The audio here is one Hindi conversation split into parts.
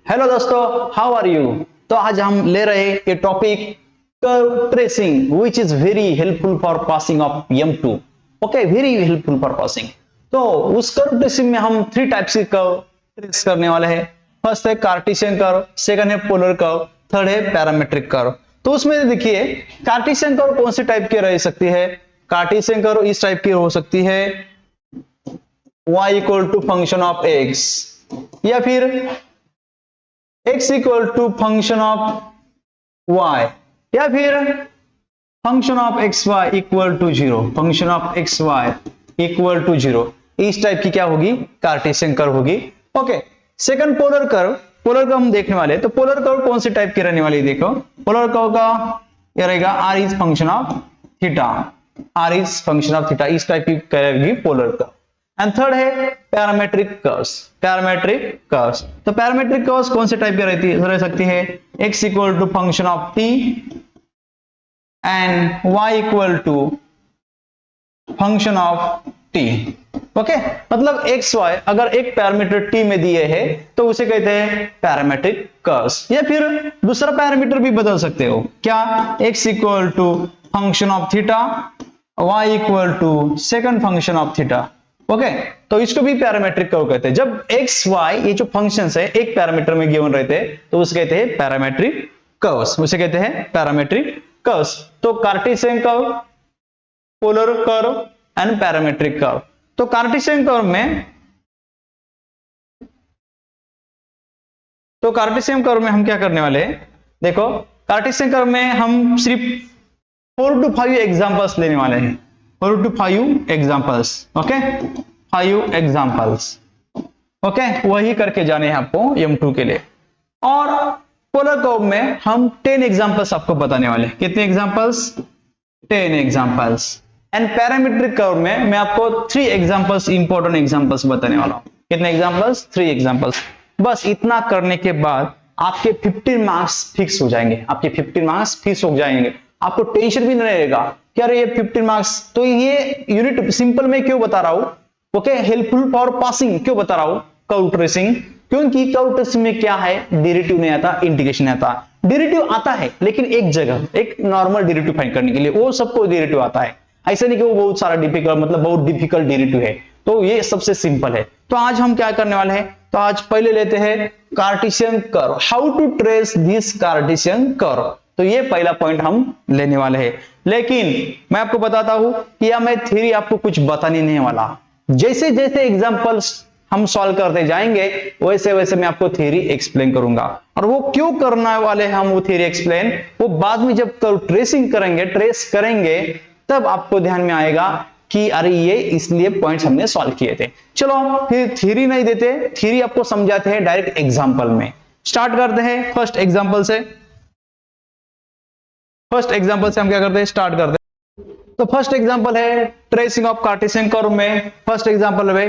हेलो दोस्तों, हाउ आर यू। तो आज हम ले रहे ये topic curve tracing which is very helpful for passing of M2। Okay, very helpful for passing. तो उस कर्व ट्रेसिंग में हम 3 टाइप्स के कर्व ट्रेस करने वाले हैं। फर्स्ट है कार्टेशियन कर्व, सेकंड है पोलर कर्व, थर्ड है पैरामेट्रिक कर्व। तो उसमें देखिए कार्टेशियन कर्व कौन से टाइप की रह सकती है। कार्टेशियन कर्व इस टाइप की हो सकती है, y equal to function of x, या फिर x equal to function of y, या फिर function of x y equal to 0, function of x y equal to 0। इस टाइप की क्या होगी, कार्टेशियन कर्व होगी। Okay, second polar curve. Polar curve हम देखने वाले हैं। तो पोलर कर्व कौन सी टाइप की रहने वाली है, देखो पोलर कर्व का क्या रहेगा, r is function of theta, r is function of theta, इस टाइप की करेगी पोलर कर्व। एंड थर्ड है पैरामेट्रिक कर्व्स। पैरामेट्रिक कर्व्स, तो पैरामेट्रिक कर्व्स कौन से टाइप की रह सकती है, x equal to function of t and y equal to function of t। Okay, मतलब x y अगर एक पैरामीटर t में दिए हैं तो उसे कहते हैं पैरामेट्रिक कर्व्स। या फिर दूसरा पैरामीटर भी बदल सकते हो, क्या, x equal to function of theta, y equal to second function of theta. Okay, तो इसको भी पैरामेट्रिक कर्व कहते हैं। जब x y ये जो फंक्शंस है एक पैरामीटर में गिवन रहते हैं तो उसे कहते हैं पैरामेट्रिक कर्व्स, उसे कहते हैं पैरामेट्रिक कर्व्स। तो Cartesian curve, polar curve and parametric curve. तो कार्टेशियन कर्व में हम क्या करने वाले हैं, देखो कार्टेशियन कर्व में हम सिर्फ 4 to 5 एग्जांपल्स लेने वाले हैं, 4 to 5 examples. Okay, 5 examples. Okay, वही करके जाने हैं आपको M2 के लिए। और पोलर कर्व में हम 10 एग्जांपल्स आपको बताने वाले हैं। कितने examples, 10 examples. And parametric curve में मैं आपको 3 एग्जांपल्स, इंपॉर्टेंट एग्जांपल्स बताने वाला हूं। कितने एग्जांपल्स, 3 एग्जांपल्स। बस इतना करने के बाद आपके 15 मार्क्स फिक्स हो जाएंगे, आपके 15 मार्क्स फिक्स हो जाएंगे। आपको टेंशन भी नहीं रहेगा कि अरे ये 15 मार्क्स। तो ये यूनिट सिंपल में क्यों बता रहा हूं, ओके, हेल्पफुल फॉर पासिंग क्यों बता रहा हूं, कर्व ट्रेसिंग। क्योंकि कर्व ट्रेसिंग में क्या है, डेरिवेटिव नहीं आता, इंटीग्रेशन आता। डेरिवेटिव आता है लेकिन एक जगह, एक नॉर्मल डेरिवेटिव फाइंड करने के लिए, वो सबको डेरिवेटिव आता है, ऐसा नहीं कि वो बहुत सारा डिफिकल्ट, मतलब बहुत डिफिकल्ट डेरिवेटिव है। तो ये सबसे सिंपल है। तो आज हम क्या करने वाले हैं, तो आज पहले लेते हैं Cartesian curve, how to trace this Cartesian curve. तो ये पहला पॉइंट हम लेने वाले हैं। लेकिन मैं आपको बताता हूं कि यह मैं थ्योरी आपको कुछ बताने नहीं वाला। जैसे जैसे एग्जांपल्स हम सॉल्व करते जाएंगे वैसे वैसे मैं आपको थ्योरी एक्सप्लेन करूंगा। और वो क्यों करने वाले हैं हम वो थ्योरी एक्सप्लेन, वो बाद में जब कर्व ट्रेसिंग करेंगे, ट्रेस करेंगे, तब आपको ध्यान में आएगा कि अरे ये इसलिए पॉइंट्स हमने सॉल्व किए थे। चलो फिर थ्योरी नहीं देते, थ्योरी आपको समझाते हैं डायरेक्ट एग्जांपल में। स्टार्ट करते हैं फर्स्ट एग्जांपल से। फर्स्ट एग्जांपल से हम क्या करते हैं, स्टार्ट करते हैं। तो फर्स्ट एग्जांपल है ट्रेसिंग ऑफ कार्टेशियन कर्व में। फर्स्ट एग्जांपल है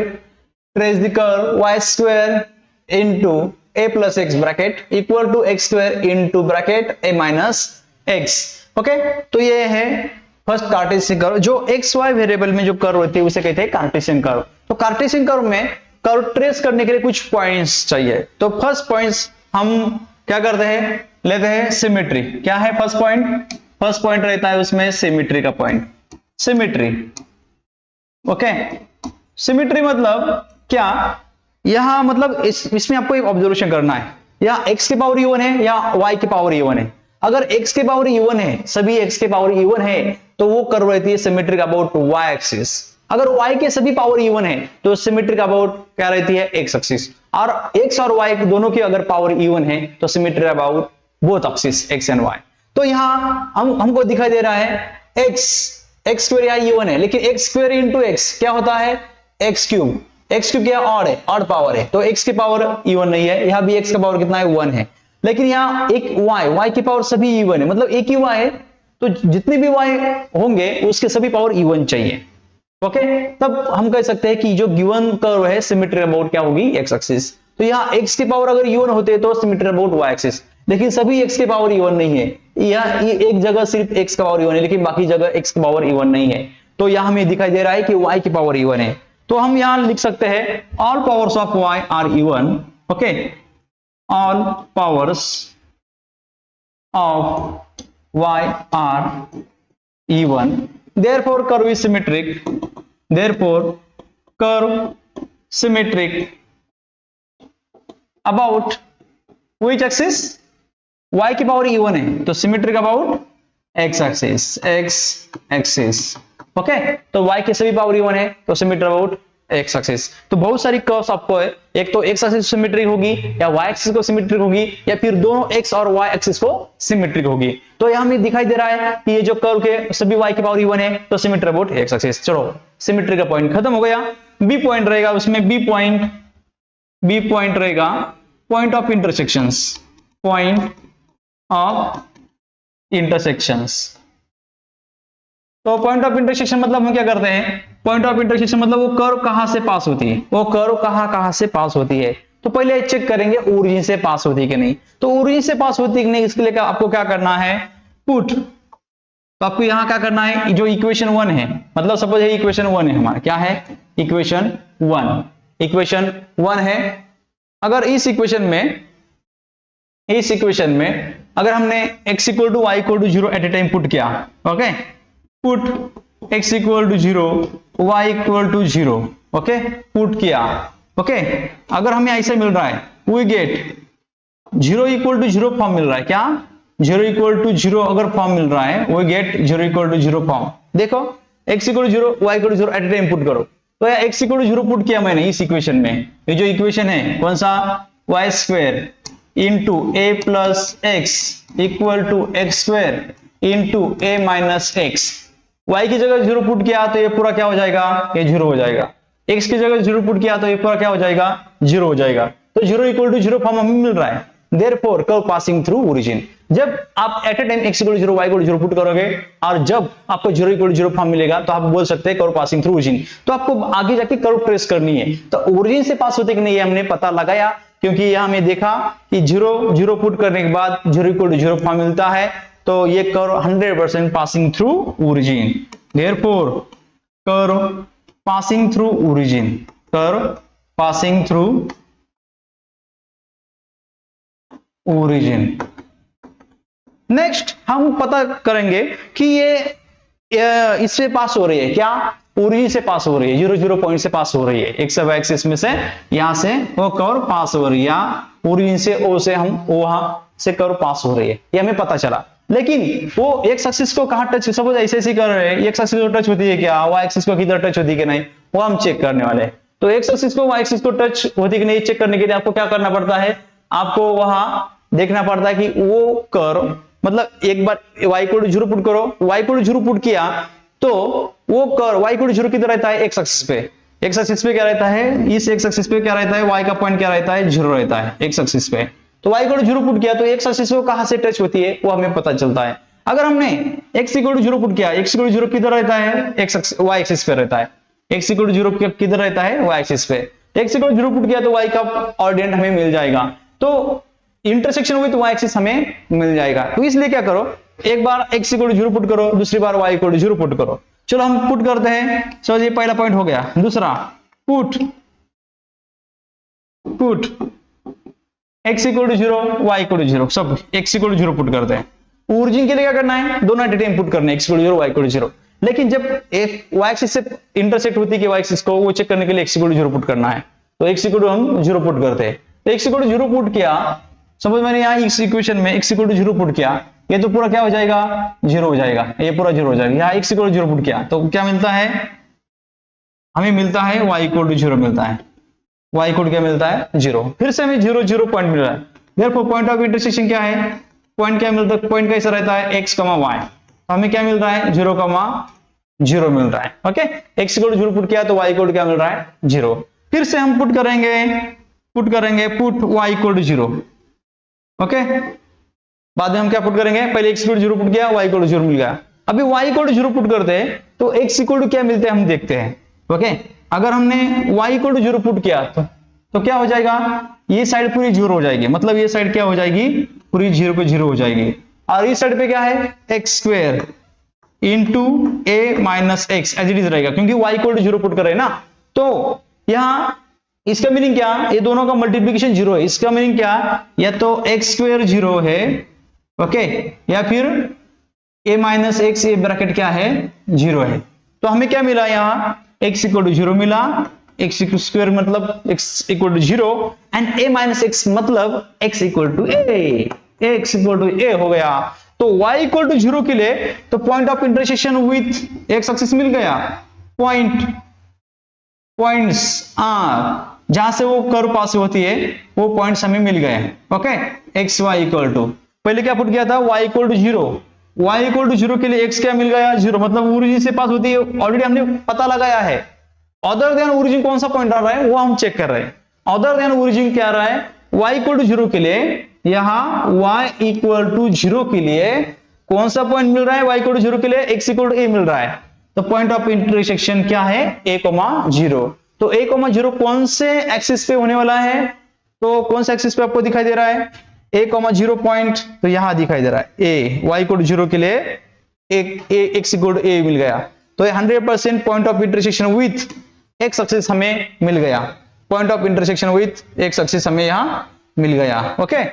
trace the curve y square into a plus x bracket equal to x square into bracket a minus x। Okay, तो ये है फर्स्ट कार्टेशियन कर्व। जो एक्स वाई वेरिएबल में जो कर्व होती है उसे कहते हैं कार्टेशियन कर्व। तो कार्टेशियन कर्व में कर्व ट्रेस करने के लिए कुछ पॉइंट्स चाहिए। तो फर्स्ट पॉइंट्स हम क्या करते हैं, लेते हैं सिमेट्री। क्या है फर्स्ट पॉइंट, फर्स्ट पॉइंट रहता है उसमें सिमेट्री का पॉइंट, सिमेट्री। ओके, सिमेट्री मतलब क्या, यहां मतलब इसमें आपको एक ऑब्जर्वेशन करना है, या x के पावर इवन है या y के पावर इवन है। अगर x के पावर इवन है, सभी x के पावर इवन है, तो वो कर्व रहती है सिमेट्रिक अबाउट y एक्सिस। अगर y के सभी पावर इवन है तो सिमेट्रिक अबाउट क्या रहती है, x एक्सिस। और x और y दोनों की अगर पावर इवन है तो symmetric about both axis x and y। तो यहां हमको दिखाई दे रहा है x स्क्वायर यहाँ इवन है, लेकिन x स्क्वायर इंटू x क्या होता है, x क्यूब। x क्यूब क्या ऑड है, ऑड पावर है, तो x की पावर इवन नहीं है। यहां भी x का पावर कितना है, 1 है। लेकिन यहाँ एक y की पावर सभी इवन है, मतलब एक ही y है, तो जितने भी y होंगे उसके सभी पावर इवन चाहिए। ओके, तब हम कह सकते हैं कि जो गिवन कर्व है सिमेट्रिक अबाउट क्या होगी, x एक्सिस। तो यहाँ x की पावर अगर इवन होते तो सिमेट्रिक अबाउट y एक्सिस, लेकिन सभी x के पावर इवन नहीं है। यहाँ एक जगह सिर्फ x का पावर इवन है लेकिन बाकी जगह x का पावर इवन नहीं है। तो यहाँ हमें दिखाई दे रहा है कि y की पावर इवन है। तो हम यहां लिख सकते हैं all powers of y are even. Okay, all powers of y are even, therefore curve is symmetric, therefore curve symmetric about which axis, y की पावर इवन है तो symmetric about x axis. Okay, तो y की सभी पावर इवन है तो सिमेट्रिक अबाउट x एक्सिस। तो बहुत सारी कर्व्स आपको है, एक तो x एक्सिस सिमेट्रिक होगी या y एक्सिस को सिमेट्रिक होगी या फिर दोनों x और y एक्सिस को सिमेट्रिक होगी। तो यहां हमें दिखाई दे रहा है कि ये जो कर्व के सभी y की पावर इवन है तो सिमेट्रिक अबाउट x एक्सिस। चलो सिमेट्री का पॉइंट खत्म हो गया। b पॉइंट रहेगा उसमें, b पॉइंट रहेगा point of intersections, point of intersections. तो पॉइंट ऑफ इंटरसेक्शन मतलब हम क्या करते हैं, पॉइंट ऑफ इंटरसेक्शन मतलब वो कर्व कहां से पास होती है, वो कर्व कहां से पास होती है। तो पहले चेक करेंगे ओरिजिन से पास होती है कि नहीं। तो ओरिजिन से पास होती है कि नहीं, इसके लिए आपको क्या करना है, पुट। तो आपको यहां क्या करना है, जो इक्वेशन 1 है, मतलब सपोज ये इक्वेशन 1 है हमारा, क्या है इक्वेशन 1 है। अगर इस इक्वेशन में अगर हमने x equal to y equal to 0 at a time put किया, okay, put x equal to 0 y equal to 0, okay, put किया, ओके, अगर हमें ऐसे मिल रहा है we get 0 equal to 0 form मिल रहा है, क्या 0 इक्वल टू 0 अगर फॉर्म मिल रहा है we get 0 equal to 0 form. देखो x equal to 0 y equal to 0 at a time put करो, तो या x इक्वल टू 0 पुट किया मैंने इस इक्वेशन में, ये जो इक्वेशन है कौन सा, y square into a plus x equal to x square into a minus x. Y की जगह 0 पुट किया तो ये पूरा क्या हो जाएगा, ये 0 हो जाएगा। एक्स की जगह 0 पुट किया तो ये पूरा क्या हो जाएगा, 0 हो जाएगा। तो 0 इक्वल टू 0 फॉर्म हमें मिल रहा है। Therefore curve passing through origin, जब आप at a time x equal to 0 y equal to 0 put करोगे और जब आपको 0 इक्वल टू 0 फॉर्म मिलेगा तो आप बोल सकते हैं कर्व पासिंग थ्रू ओरिजिन। तो आपको आगे जाके कर्व ट्रेस करनी है, तो ओरिजिन से पास होते कि नहीं ये हमने पता लगाया, क्योंकि यहां हमने देखा कि 0 पुट करने के बाद 0 इक्वल टू 0 फॉर्म मिलता है, तो ये curve 100% passing through origin. Therefore curve passing through origin, curve passing through origin. Next हम पता करेंगे कि ये इससे पास हो रही है, क्या ओरिजिन से पास हो रही है, 0 पॉइंट से पास हो रही है, एक्स वाई एक्सिस में से यहां से वो कर्व पास हो रही है, या ओरिजिन से ओ से हम वहां से कर्व पास हो रही है, ये हमें पता चला। लेकिन वो एक्स एक्सिस को कहां टच, सपोज ऐसे ऐसे कर रहे हैं, एक्स एक्सिस को टच होती है क्या, वाई एक्सिस को किधर टच होती है कि नहीं, वो हम चेक करने वाले हैं। तो एक्स एक्सिस को वाई एक्सिस को टच होती है कि नहीं चेक करने के लिए आपको क्या करना पड़ता है, आपको वहां देखना पड़ता है कि वो कर्व, मतलब एक बार y इक्वल टू 0 पुट करो, y इक्वल टू 0 पुट किया तो वो कर्व y इक्वल टू 0 किधर रहता है, x एक्सिस पे। x एक्सिस पे क्या रहता है, इस x एक्सिस पे क्या रहता है, y का पॉइंट क्या रहता है, 0 रहता है x एक्सिस पे। तो y इक्वल टू 0 पुट किया तो x एक्सिस को कहां से टच होती है वो हमें पता चलता है। अगर हमने x इक्वल टू 0 पुट किया, x इक्वल टू 0 किधर रहता है, y एक्सिस पे रहता है, x इक्वल टू 0 किधर रहता है, y एक्सिस पे। x इक्वल टू 0 पुट किया तो y का ऑर्डिनेट हमें मिल जाएगा, तो इंटरसेक्शन विद y एक्सिस हमें मिल जाएगा। तो इसलिए क्या करो, एक बार x इक्वल टू 0 पुट करो, दूसरी बार y इक्वल टू 0 पुट करो। चलो हम पुट करते हैं, सो ये पहला पॉइंट हो गया। दूसरा put x equal to 0 y equal to 0, सब x इक्वल टू 0 पुट करते हैं। ओरिजिन के लिए क्या करना है, दोनों एट ए टाइम पुट करने, x equal to 0 y equal to 0। लेकिन जब एक y एक्सिस से इंटरसेक्ट होती है कि y एक्सिस को, वो चेक करने के लिए x इक्वल टू 0 पुट करना है, तो x इक्वल टू हम 0 पुट करते हैं। तो x इक्वल टू 0 पुट किया, सपोज मैंने यहाँ इस इक्वेशन में x इक्वल टू 0 पुट किया, ये तो पूरा क्या हो जाएगा, 0 हो जाएगा, ये पूरा 0 हो जाएगा। यहाँ x इक्वल टू 0 पुट किया तो क्या मिलता है, हमें मिलता है y इक्वल टू 0 मिलता है, y इक्वल क्या मिलता है, 0। फिर से हमें 0 पॉइंट मिल रहा है। देयरफॉर पॉइंट ऑफ इंटरसेक्शन क्या है, पॉइंट क्या मिलता है, पॉइंट कैसा रहता है, x, y। तो हमें क्या मिल रहा है, 0 मिल रहा है। Okay, x equal to 0 put किया तो y इक्वल क्या मिल रहा है, 0। फिर से हम पुट करेंगे put y equal to 0। Okay, बाद में हम क्या पुट करेंगे, पहले x इक्वल टू 0 पुट किया, y इक्वल टू 0 मिल गया। अभी y इक्वल टू 0 पुट करते हैं तो x इक्वल टू क्या मिलते हैं हम देखते हैं। ओके, अगर हमने y इक्वल टू 0 पुट किया तो क्या हो जाएगा, ये साइड पूरी 0 हो जाएगी, मतलब ये साइड क्या हो जाएगी, पूरी 0 पे 0 हो जाएगी। और इस साइड पे क्या है, x square into a minus x as it is रहेगा, क्योंकि y इक्वल टू 0 पुट कर रहे हैं ना। तो यहाँ इसका मीनिंग क्या, ये दोनों का मल्टीप्लीकेशन जीरो है, इसका मीनिंग क्या, या तो एक्स स्क्वायर जीरो है, ओके, या फिर a माइनस एक्स, ये ब्रैकेट क्या है, जीरो है। तो हमें क्या मिला यहाँ, x इक्वल टू जीरो मिला, x स्क्वायर मतलब x equal to zero, and a minus x मतलब x equal to a, x equal to a हो गया। तो y इक्वल टू जीरो के लिए तो point of intersection with x axis मिल गया, पॉइंट्स जहां से वो कर्व पास होती है वो पॉइंट्स हमें मिल गए, okay. X y equal to, पहले क्या पुट किया था, y equal to zero, y equal to zero के लिए x क्या मिल गया, जीरो, मतलब ओरिजिन से पास होती है, ऑलरेडी हमने पता लगाया है। अदर देन ओरिजिन कौन सा पॉइंट आ रहा है वो हम चेक कर रहे हैं। अदर देन ओरिजिन क्या आ रहा है, y इक्वल टू जीरो के लिए, यहां y इक्वल टू जीरो के लिए कौन सा पॉइंट मिल रहा है, y इक्वल टू जीरो के लिए x इक्वल टू a मिल रहा है। तो पॉइंट ऑफ इंटरसेक्शन क्या है, a, 0। तो a, 0 कौन से एक्सिस पे होने वाला है, तो कौन से एक्सिस पे आपको दिखाई दे रहा है, a, 0 पॉइंट, तो यहां दिखाई दे रहा है a, y equal to zero के लिए x इक्वल टू a मिल गया। तो 100% point of intersection with x axis हमें मिल गया, point of intersection with x axis हमें यहां मिल गया, ओके।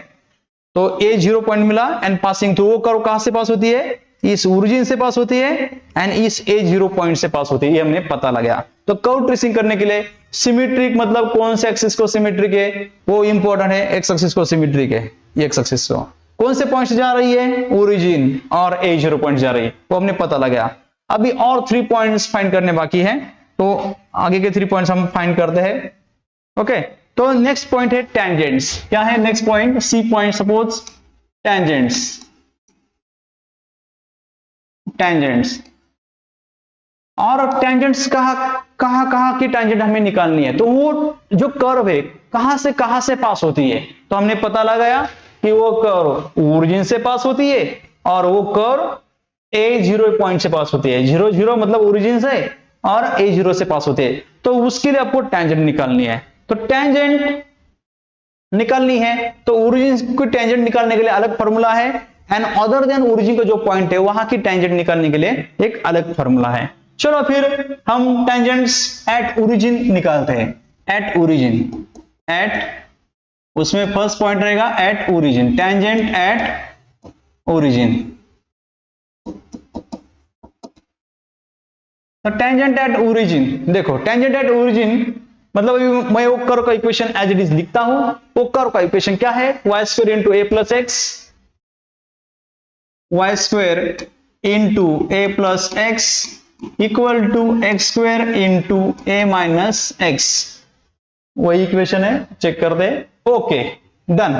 तो a 0 पॉइंट मिला, एंड पासिंग थ्रू, वो कर्व कहां से पास होती है, इस ओरिजिन से पास होती है, एंड इस a 0 पॉइंट से पास होती है, ये हमने पता लगा। तो कर्व ट्रेसिंग करने के लिए सिमेट्रिक मतलब कौन से एक्सिस को सिमेट्रिक है, वो इंपॉर्टेंट है, एक्स एक्सिस को सिमेट्रिक है, ये एक्स एक्सिस को कौन से पॉइंट जा रही है, ओरिजिन और a 0 पॉइंट जा रही है, वो हमने पता लगा। अभी और 3 पॉइंट्स फाइंड करने बाकी है, तो आगे के 3 पॉइंट्स हम फाइंड करते हैं, ओके। तो नेक्स्ट पॉइंट है टेंजेंट्स, क्या है next point, C point, suppose tangents, और टेंजेंट्स कहां की टेंजेंट हमें निकालनी है, तो वो जो कर्व है कहां से पास होती है, तो हमने पता लगाया कि वो कर्व ओरिजिन से पास होती है, और वो कर्व a 0 पॉइंट से पास होती है, 0, 0 मतलब ओरिजिन से, और a 0 से पास होती है। तो उसके लिए आपको टेंजेंट निकालनी है, तो टेंजेंट निकालनी है, तो ओरिजिन की टेंजेंट निकालने के लिए अलग फॉर्मूला है, एंड अदर देन ओरिजिन का जो पॉइंट है वहां की टेंजेंट निकालने के लिए एक अलग फॉर्मूला है। चलो फिर हम टेंजेंट्स एट ओरिजिन निकालते हैं, एट ओरिजिन, उसमें फर्स्ट पॉइंट रहेगा at origin, tangent at origin. तो टेंजेंट एट ओरिजिन, देखो टेंजेंट एट ओरिजिन मतलब मैं वो कर्व का इक्वेशन एज इट इज लिखता हूं, वो कर्व का इक्वेशन क्या है, y square into a plus x, y square into a plus x equal to x square into a minus x, वही इक्वेशन है, चेक कर दे, ओके डन।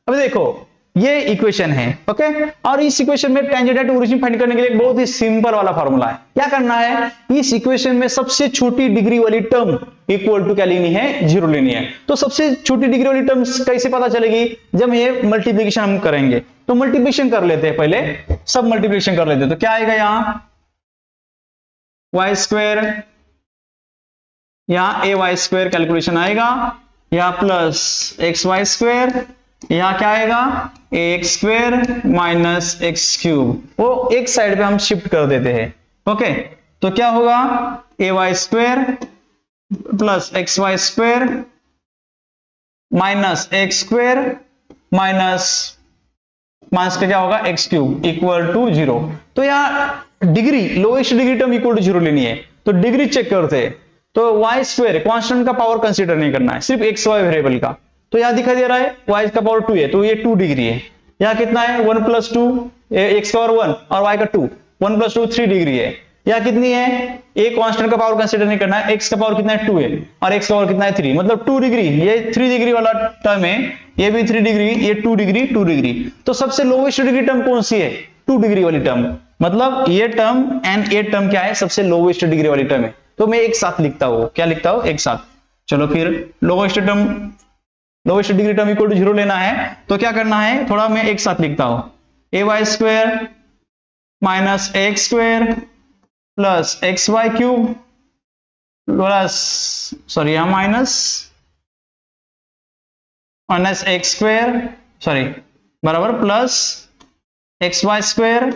अब देखो ये इक्वेशन है, ओके, और इस इक्वेशन में टेंजेंट एट ओरिजिन फाइंड करने के लिए बहुत ही सिंपल वाला फॉर्मूला है। क्या करना है, इस इक्वेशन में सबसे छोटी डिग्री वाली टर्म इक्वल टू क्या लेनी है, 0 लेनी है। तो सबसे छोटी डिग्री वाली टर्म कैसे पता चलेगी, जब ये मल्टीप्लीकेशन हम करेंगे, तो मल्टीप्लीकेशन कर लेते हैं, पहले सब मल्टीप्लीकेशन कर लेते हैं। तो क्या आएगा यहां, y स्क्वायर, यहां a y स्क्वायर कैलकुलेशन आएगा, यहां प्लस एक्स वाई स्क्वायर, यहां क्या आएगा x square minus x cube, वो एक साइड पे हम शिफ्ट कर देते हैं, ओके। तो क्या होगा, a y square plus x y square minus x square minus का क्या होगा, एक्स क्यूब इक्वल टू 0। तो यहाँ degree, lowest degree term equal to 0 लेनी है, तो डिग्री चेक करते हैं। तो वाई स्क्वायर कांस्टेंट का पावर कंसीडर नहीं करना है, सिर्फ एक्स वाई वेरिएबल का। तो यहां दिखाई दे रहा है y का पावर 2 है, तो ये 2 डिग्री है। यहाँ कितना है, 1 प्लस 2, एक्स का पावर 1 और y का 2, 1 प्लस 2 3 डिग्री है। यहाँ कितनी है, ए कांस्टेंट का पावर कंसीडर नहीं करना है, x का पावर कितना है 2 है, और x का पावर कितना है 3, मतलब 2 डिग्री, ये 3 डिग्री वाला टर्म है, ये भी 3 डिग्री, ये 2 डिग्री 2 डिग्री। तो सबसे लोवेस्ट डिग्री टर्म कौन सी है, 2 डिग्री वाली टर्म, मतलब ये टर्म एंड ये टर्म क्या है, सबसे लोवेस्ट डिग्री वाली टर्म है। तो मैं एक साथ लिखता हूं, क्या लिखता हूं, एक साथ। चलो फिर lowest degree term equal to 0 लेना है, तो क्या करना है, थोड़ा मैं एक साथ लिखता हूं, a y square minus x square plus x y cube plus, sorry यहां माइनस एक्स स्क्वायर, सॉरी बराबर प्लस एक्स वाई स्क्वायर,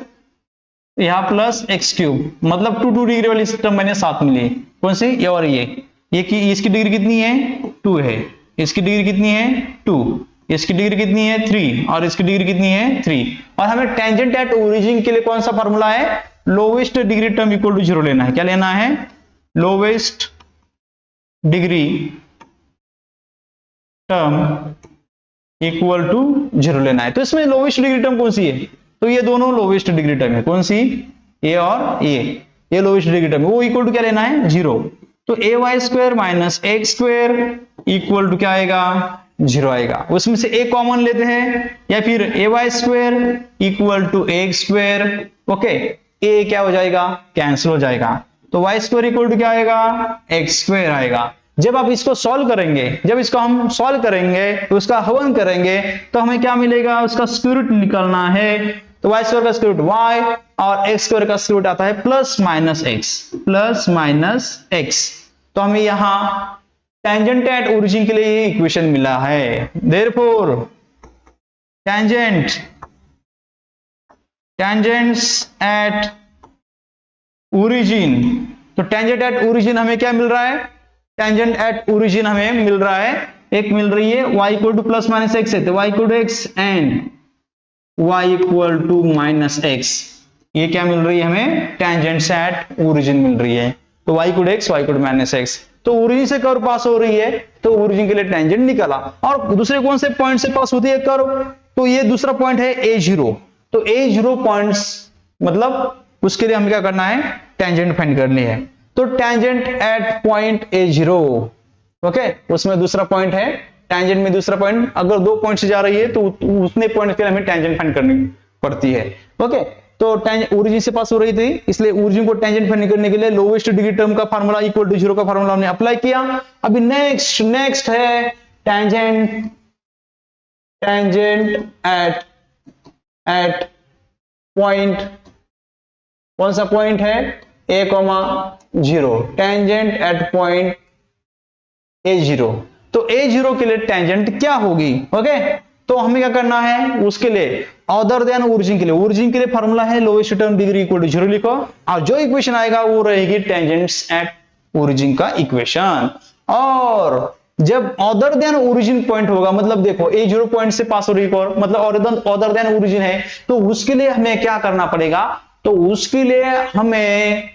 यहां प्लस एक्स क्यूब, मतलब 2 डिग्री वाली टर्म मैंने साथ में ली, कौन सी, ये और ये। ये की इसकी डिग्री कितनी है 2 है, इसकी डिग्री कितनी है 2, इसकी डिग्री कितनी है 3 और इसकी डिग्री कितनी है 3। और हमें टेंजेंट एट ओरिजिन के लिए कौन सा फॉर्मूला है, lowest degree term equal to 0 लेना है। क्या लेना है, lowest degree term equal to 0 लेना है। तो इसमें लोवेस्ट डिग्री टर्म कौन सी है, तो ये दोनों लोवेस्ट डिग्री टर्म है, कौन सी, ए और ये लोवेस्ट डिग्री टर्म है, वो इक्वल टू क्या लेना है 0। तो a y square minus x square equal to क्या आएगा 0 आएगा। उसमें से ए कॉमन लेते हैं, या फिर a y square equal to x square, okay, a क्या हो जाएगा, कैंसिल हो जाएगा। तो वाई स्क्वायर इक्वल टू क्या आएगा, एक्स स्क्वायर आएगा। जब आप इसको सॉल्व करेंगे, जब इसको हम सॉल्व करेंगे, उसका हवन करेंगे, तो हमें क्या मिलेगा, उसका स्क्वायर रूट निकालना है। तो वाई स्क्वायर का स्क्वायर रूट वाई और एक्स स्क्वायर का स्क्वायर रूट आता है प्लस माइनस एक्स। तो हमें यहां टेंजेंट एट ओरिजिन के लिए ये इक्वेशन मिला है। देयरफॉर टेंजेंट्स एट ओरिजिन, तो टेंजेंट एट ओरिजिन हमें क्या मिल रहा है, टेंजेंट एट ओरिजिन हमें मिल रहा है, एक मिल रही है y equal to plus minus x है, तो y equal to x and y equal to minus x, ये क्या मिल रही है हमें, टेंजेंट एट ओरिजिन मिल रही है। तो y equal to x, y equal to minus x, तो ओरिजिन से कर्व पास हो रही है, तो ओरिजिन के लिए टेंजेंट निकाला। और दूसरे कौन से पॉइंट से पास होती है कर्व, तो ये दूसरा पॉइंट है a0। तो a0 पॉइंट्स मतलब उसके लिए हमें क्या करना है, टेंजेंट फाइंड करनी है। तो tangent at point a0, okay, उसमें दूसरा पॉइंट है, टेंजेंट में दूसरा पॉइंट, अगर 2 पॉइंट से जा रही है तो उतने पॉइंट के लिए हमें टेंजेंट फाइंड करनी पड़ती है, ओके। तो ओरिजिन से पास हो रही थी, इसलिए ओरिजिन को टेंजेंट फाइंड करने के लिए लोवेस्ट डिग्री टर्म का फार्मूला इक्वल टू 0 का फार्मूला हमने अप्लाई किया। अभी नेक्स्ट है टेंजेंट एट पॉइंट, कौन सा पॉइंट है, a,0, tangent at point a0। तो a0 के लिए टेंजेंट क्या होगी, ओके। तो हमें क्या करना है, उसके लिए अदर देन ओरिजिन के लिए फार्मूला है lowest term degree equal to 0 लिखो, और जो इक्वेशन आएगा वो रहेगी टेंजेंट्स एट ओरिजिन का इक्वेशन। और जब अदर देन ओरिजिन पॉइंट होगा, मतलब देखो a0 पॉइंट से पास हो रही है, मतलब अदर देन ओरिजिन है, तो उसके लिए हमें क्या करना पड़ेगा, तो उसके लिए हमें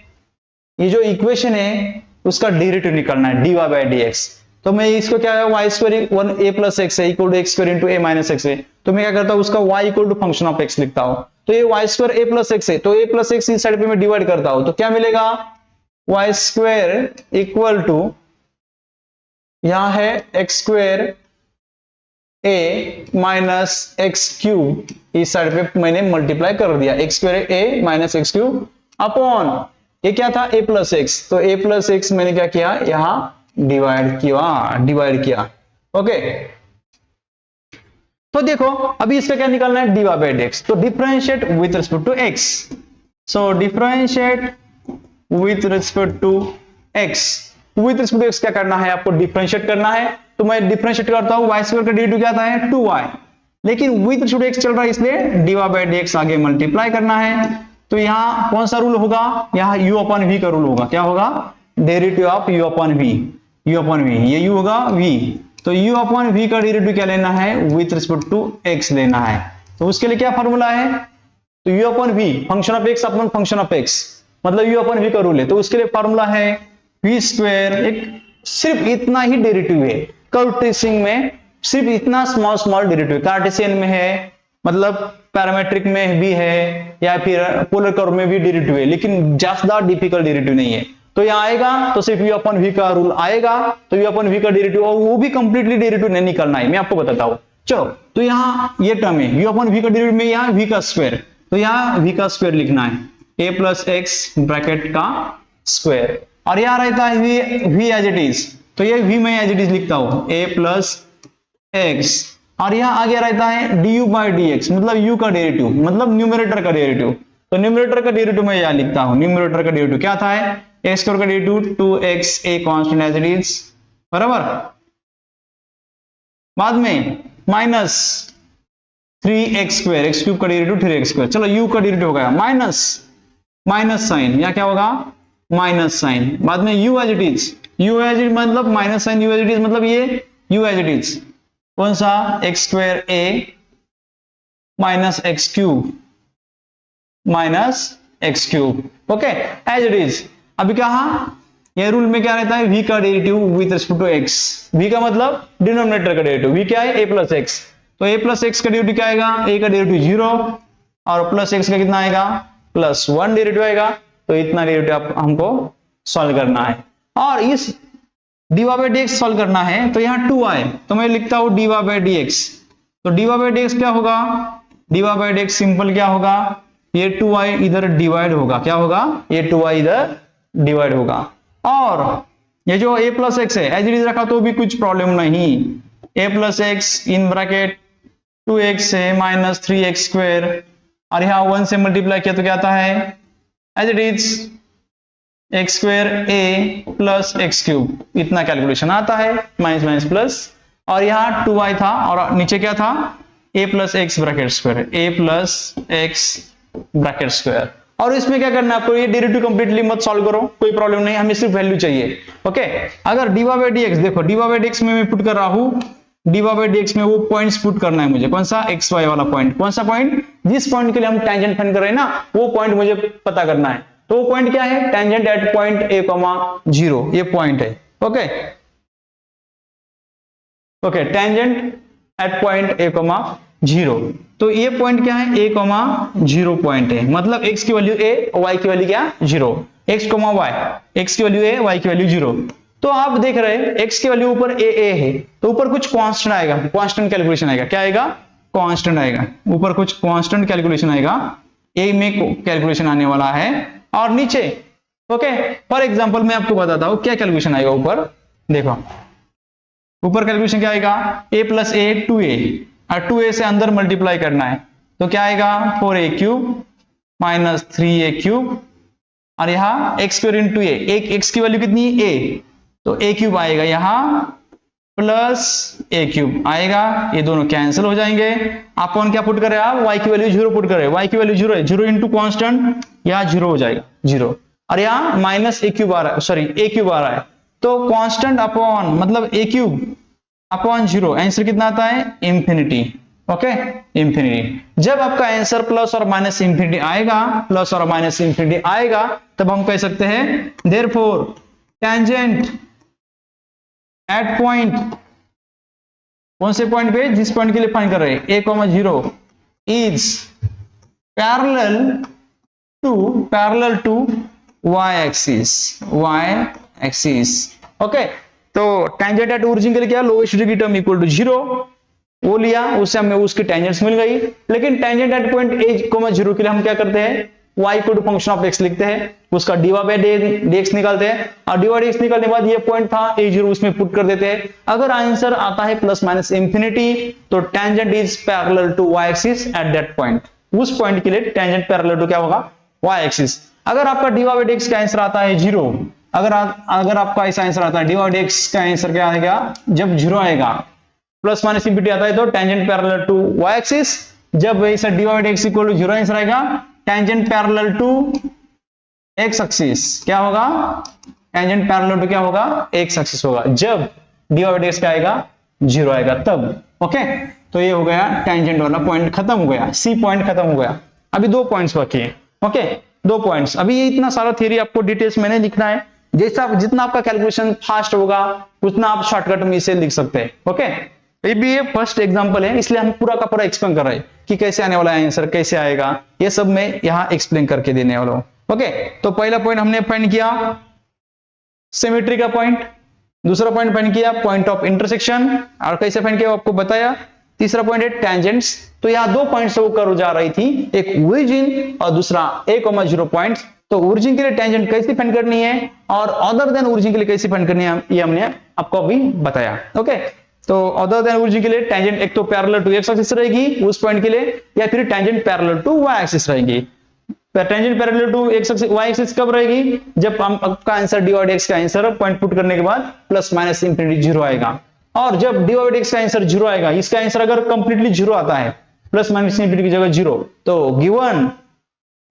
ये जो इक्वेशन है उसका डेरिवेटिव निकालना है, dy बाय dx। तो मैं इसको क्या है, y square 1a plus x है equal to x square into a minus x है, तो मैं क्या करता हूं, उसका y equal to function of x लिखता हूं। तो ये y square a plus x है, तो a प्लस एक्स इस साइड पे मैं डिवाइड करता हूं, तो क्या मिलेगा, y स्क्वायर इक्वल टू, यहां है x square a minus x cube, इस साइड पे मैंने मल्टीप्लाई कर दिया, x square a minus x cube upon, ये क्या था a प्लस एक्स, तो a प्लस एक्स मैंने क्या किया, यहां डिवाइड किया, ओके। तो देखो अभी इसका क्या निकालना है, dy बाय dx। तो differentiate with respect to x, सो differentiate with respect to x, with respect to x क्या करना है, आपको डिफरेंशिएट करना है। तो मैं डिफरेंशिएट करता हूं, y स्क्वायर का डेरिवेटिव क्या आता है 2y, लेकिन विथ रिस्पेक्ट टू x चल रहा है, इसलिए dy बाय dx आगे मल्टीप्लाई करना है। तो यहां कौन सा रूल होगा, यहां u अपॉन v का रूल होगा, क्या होगा, derivative of u upon v, ये u होगा v, तो u अपॉन v का डेरिवेटिव क्या लेना है, विथ रिस्पेक्ट टू x लेना है। तो उसके लिए क्या फॉर्मूला है, तो u upon v function of x upon function of x, मतलब u अपॉन v का रूल है। तो उसके लिए फॉर्मूला है v स्क्वायर, एक सिर्फ इतना ही डेरिवेटिव है, कर्व ट्रेसिंग में सिर्फ इतना स्मॉल डेरिवेटिव, कार्टेशियन में है, मतलब पैरामेट्रिक में भी है, या फिर पोलर कर्व में भी डेरिवेटिव है, लेकिन ज्यादा डिफिकल्ट डेरिवेटिव नहीं है। तो यहां आएगा तो सिर्फ u अपॉन v का रूल आएगा, तो u अपॉन v का डेरिवेटिव, और वो भी कंप्लीटली डेरिवेटिव नहीं निकलना है, मैं आपको बताता हूं। चलो, तो यहां ये टर्म है u अपॉन v का डेरिवेटिव में, यहां v का स्क्वायर, तो यहां v का स्क्वायर लिखना है, a प्लस एक्स ब्रैकेट का स्क्वायर, और यहां रहता है v एज इट इज, तो ये v मैं एज इट इज लिखता हूं, a प्लस एक्स, और यहां आगे रहता है du बाय dx, मतलब u का डेरिवेटिव, मतलब न्यूमरेटर का डेरिवेटिव। तो न्यूमरेटर का डेरिवेटिव मैं यहां लिखता हूं, न्यूमरेटर का डेरिवेटिव क्या था, एक्स स्क्वायर का derivative 2x a constant as it is, बराबर, बाद में minus 3x square, x cube का डेरिवेटिव 3x स्क्वायर, चलो u का डेरिवेटिव हो गया माइनस साइन, या क्या होगा, माइनस साइन, बाद में u as it is u as it मतलब minus sine u as it is मतलब ये यू एज इट इज कौन सा x square a minus x cube minus x cube, okay as it is. अभी कहा ये रूल में क्या रहता है, v का derivative with respect to x, v का मतलब डिनोमिनेटर का डेरिवेटिव, v क्या है a प्लस एक्स, तो a प्लस एक्स का डेरिवेटिव क्या आएगा, a का डेरिवेटिव 0 और प्लस एक्स का कितना आएगा प्लस 1 डेरिवेटिव आएगा, तो इतना डेरिवेटिव हमको सॉल्व करना है। और इस dy बाई dx सॉल्व करना है तो यहाँ 2 आए तो मैं लिखता हूं dy बाई dx, तो dy बाई dx क्या होगा, dy बाई dx सिंपल क्या होगा, ये 2i इधर डिवाइड होगा, क्या होगा ये 2i इधर डिवाइड होगा, और ये जो a प्लस एक्स है एज इट इज रखा तो भी कुछ प्रॉब्लम नहीं, a plus x in bracket 2x है माइनस 3x स्क्वायर और यहाँ 1 से मल्टीप्लाई किया तो क्या आता है as it is x square a plus x cube, इतना कैलकुलेशन आता है माइनस माइनस प्लस, और यहाँ 2i था और नीचे क्या था a plus x bracket square, a plus x bracket square. और इसमें क्या करना है आपको, ये डेरिवेटिव कंप्लीटली मत सॉल्व करो, कोई प्रॉब्लम नहीं, हमें सिर्फ वैल्यू चाहिए, ओके। अगर dy बाई dx देखो dy बाई dx में मैं पुट कर रहा हूं, dy बाई dx में वो पॉइंट्स पुट करना है मुझे, कौन सा xy वाला पॉइंट, कौन सा पॉइंट, जिस पॉइंट के लिए हम टेंजेंट फाइंड कर रहे हैं ना वो पॉइंट मुझे पता करना है, तो वो पॉइंट क्या है, टेंजेंट एट पॉइंट a, 0 ये पॉइंट है, okay okay tangent at point a, 0, तो ये पॉइंट क्या है a, 0 पॉइंट है, मतलब x की वैल्यू a y की वैल्यू क्या 0, x, y, x की वैल्यू a y की वैल्यू 0, तो आप देख रहे हैं x की वैल्यू ऊपर a है तो ऊपर कुछ कांस्टेंट आएगा, कांस्टेंट कैलकुलेशन आएगा, क्या आएगा कांस्टेंट आएगा, ऊपर कुछ कांस्टेंट कैलकुलेशन आएगा, a में कैलकुलेशन आने वाला है, और नीचे ओके फॉर एग्जांपल मैं आपको बताता हूं क्या कैलकुलेशन आएगा ऊपर, देखो ऊपर कैलकुलेशन क्या आएगा a प्लस a 2a और 2a से अंदर मल्टीप्लाई करना है तो क्या आएगा 4a cube minus 3a cube और यहाँ x स्क्वायर इंटू a, एक x की वैल्यू कितनी a, तो a क्यूब आएगा यहाँ प्लस a क्यूब आएगा, ये दोनों कैंसिल हो जाएंगे, अपन क्या पुट करें आप y की वैल्यू 0 पुट करें, y की वैल्यू 0 है, 0 इंटू कॉन्स्टेंट यहाँ 0 हो जाएगा 0, और यहाँ माइनस a क्यूब आ रहा है, सॉरी a क्यूब आ रहा है, तो कांस्टेंट अपॉन मतलब a क्यूब अपॉन 0, आंसर कितना आता है इंफिनिटी, ओके इंफिनिटी। जब आपका आंसर प्लस और माइनस इंफिनिटी आएगा, प्लस और माइनस इंफिनिटी आएगा, तब हम कह सकते हैं देयरफॉर टेंजेंट एट पॉइंट, कौन से पॉइंट पे, जिस पॉइंट के लिए फाइंड कर रहे हैं a, 0 is parallel to y axis, okay. तो टेंजेंट एट ओरिजिन के लिए क्या, lowest degree term equal to 0 वो लिया, उससे हमें उसकी टेंजेंट्स मिल गई, लेकिन टेंजेंट एट पॉइंट a, 0 के लिए हम क्या करते हैं y equal to function of x लिखते हैं, उसका dy बाई dx निकालते हैं, और dy बाई dx निकालने के बाद ये पॉइंट था a0 उसमें पुट कर देते हैं, अगर आंसर आता है प्लस माइनस इंफिनिटी तो tangent is parallel to y axis at that point, उस पॉइंट के लिए टेंजेंट पैरेलल टू क्या होगा y एक्सिस। अगर आपका dy बाई dx का आंसर आता है 0, अगर आपका ऐसा आंसर आता है dy बाई dx का आंसर क्या आएगा, जब 0 आएगा प्लस माइनस इंफिनिटी आता है तो tangent parallel to y axis, जब ऐसा dy by dx equal to 0 answer आएगा tangent parallel to x axis, क्या होगा टेंजेंट पैरेलल टू क्या होगा x एक्सिस होगा, जब dy बाई dx क्या आएगा 0 आएगा तब, ओके। तो ये हो गया टेंजेंट वाला पॉइंट खत्म हो गया, सी पॉइंट खत्म हो गया, अभी 2 पॉइंट्स बाकी है, ओके 2 पॉइंट्स। अभी ये इतना सारा थ्योरी आपको डिटेल्स में नहीं लिखना है, जैसा जितना आपका कैलकुलेशन फास्ट होगा उतना आप शॉर्टकट में इसे लिख सकते हैं, ओके। ये भी फर्स्ट एग्जांपल है इसलिए हम पूरा का पूरा एक्सप्लेन कर रहे हैं कि कैसे आने वाला है आंसर, कैसे आएगा, ये सब मैं यहाँ एक्सप्लेन करके देने वाला हूँ, ओके। तो पहला पॉइंट हमने फाइंड किया सिमेट्री का पॉइंट, दूसरा पॉइंट फाइंड किया पॉइंट ऑफ इंटरसेक्शन, और कैसे फाइंड किया आपको बताया, तीसरा पॉइंट है टेंजेंट्स। तो यहाँ 2 पॉइंट से वो कर्व जा रही थी, एक ओरिजिन और दूसरा a, 0 पॉइंट, तो ओरिजिन के लिए टेंजेंट कैसे फाइंड करनी है और अदर देन ओरिजिन के लिए कैसे फाइंड करनी है ये हमने आपको अभी बताया, ओके। तो अदर देन ओरिजिन के लिए टेंजेंट एक तो पैरेलल टू x एक्सिस रहेगी उस पॉइंट के लिए, या फिर tangent parallel to y axis रहेगी। Tangent parallel to x axis y axis कब रहेगी, जब हम आपका आंसर dy बाई dx का आंसर पॉइंट पुट करने के बाद प्लस माइनस इंफिनिटी 0 आएगा, और जब dy बाई dx का आंसर 0 आएगा, इसका आंसर अगर कंप्लीटली 0 आता है प्लस माइनस इंफिनिटी की जगह 0, तो given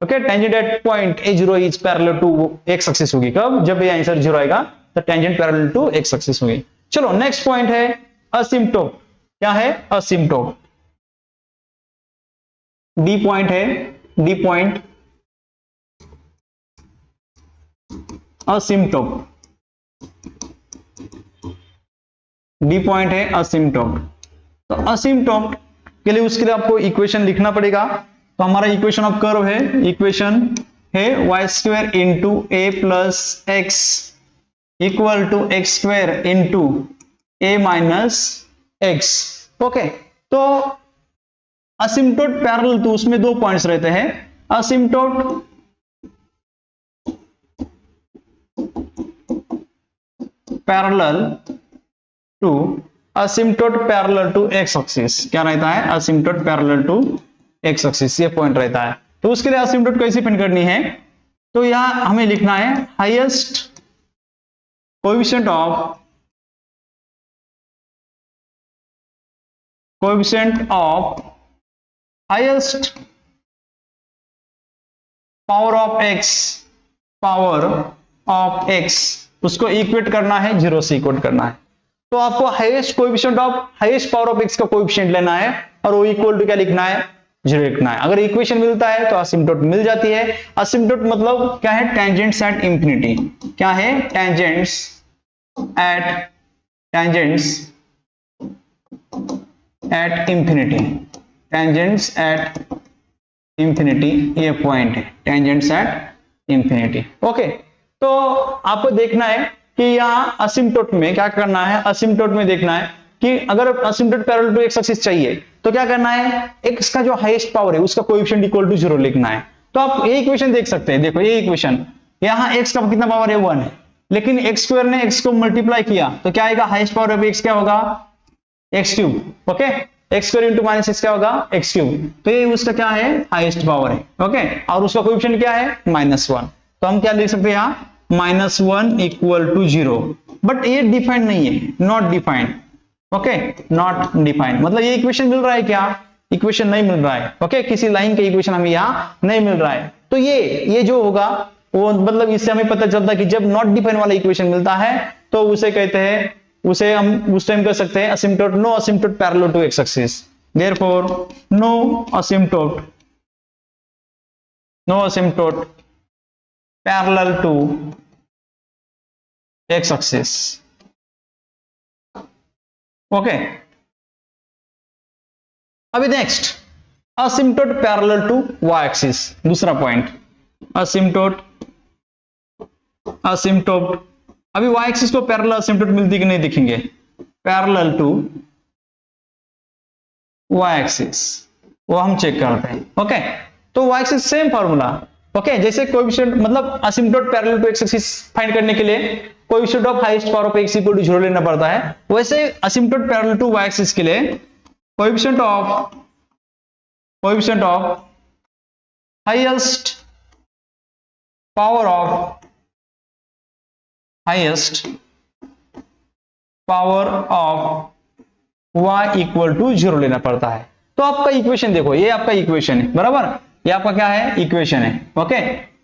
okay tangent at point a0 is parallel to x axis होगी, कब, जब ये आंसर 0 आएगा तो tangent parallel to x axis हुई। चलो नेक्स्ट पॉइंट है असिम्प्टोट। क्या है असिम्प्टोट? डी पॉइंट है, D point asymptote, D point है असिम्प्टोट। तो असिम्प्टोट के लिए उसके लिए आपको इक्वेशन लिखना पड़ेगा। तो हमारा इक्वेशन ऑफ कर्व है, इक्वेशन है y square into a plus x equal to x square into a minus x. Okay, तो असिम्प्टोट पैरेलल टू, उसमें दो पॉइंट्स रहते हैं। Asymptote parallel to asymptote parallel to x axis. क्या रहता है? Asymptote parallel to x axis, ये पॉइंट रहता है। तो उसके लिए असिम्प्टोट कैसे फाइंड करनी है? तो यहां हमें लिखना है highest coefficient of highest power of x, उसको इक्वेट करना है, जीरो से इक्वेट करना है। तो आपको highest coefficient of highest power of x का कोएफिशिएंट लेना है और वो इक्वल टू क्या लिखना है? जीरो लिखना है। अगर इक्वेशन मिलता है तो असिम्प्टोट मिल जाती है। असिम्प्टोट मतलब क्या है? Tangents at infinity. क्या है? Tangents at infinity, tangents at infinity, ये पॉइंट है, टेंजेंट्स एट इंफिनिटी। ओके, तो आपको देखना है कि यहां असिम्प्टोट में क्या करना है? असिम्प्टोट में देखना है कि अगर असिम्प्टोट पैरेलल टू एक्स एक्सिस चाहिए तो क्या करना है? एक्स का जो हाईएस्ट पावर है उसका कोएफिशिएंट इक्वल टू जीरो लिखना है। तो आप ये इक्वेशन देख सकते हैं, देखो ये इक्वेशन, यहां एक्स का कितना पावर है? 1 है, लेकिन एक्स स्क्वायर ने एक्स को मल्टीप्लाई किया तो क्या आएगा? हाईएस्ट पावर ऑफ एक्स क्या होगा? X cube. Okay, x square into minus x क्या होगा? X cube. तो ये उसका क्या है? हाईएस्ट पावर है। ओके, और उसका कोएफिशिएंट क्या है? -1। तो हम क्या लिख सकते हैं यहां? -1 इक्वल टू 0। बट ये डिफाइंड नहीं है, not defined. Okay, not defined मतलब ये इक्वेशन मिल रहा है क्या? इक्वेशन नहीं मिल रहा है। ओके, किसी लाइन का इक्वेशन हमें यहां नहीं मिल रहा है। तो ये जो होगा वो मतलब इससे हमें पता चलता है कि जब नॉट डिफाइंड वाला इक्वेशन मिलता है तो उसे कहते हैं, उसे हम उस टाइम कर सकते हैं asymptote, no asymptote parallel to x axis. Therefore no asymptote parallel to x axis. Okay, अभी next asymptote parallel to y axis, दूसरा पॉइंट असिम्प्टोट अभी वाई एक्सिस को पैरेलल असिम्प्टोट मिलती कि नहीं देखेंगे। पैरेलल टू वाई एक्सिस वो हम चेक करते हैं। ओके, तो y axis same formula. Okay, जैसे कोएफिशिएंट मतलब asymptote parallel to x axis find करने के लिए coefficient of highest power of x equal to 0 लेना पड़ता है, वैसे asymptote parallel to y axis के लिए coefficient of highest power of y equal to 0 लेना पड़ता है। तो आपका इक्वेशन देखो, ये आपका इक्वेशन है, बराबर, ये आपका क्या है? इक्वेशन है। ओके,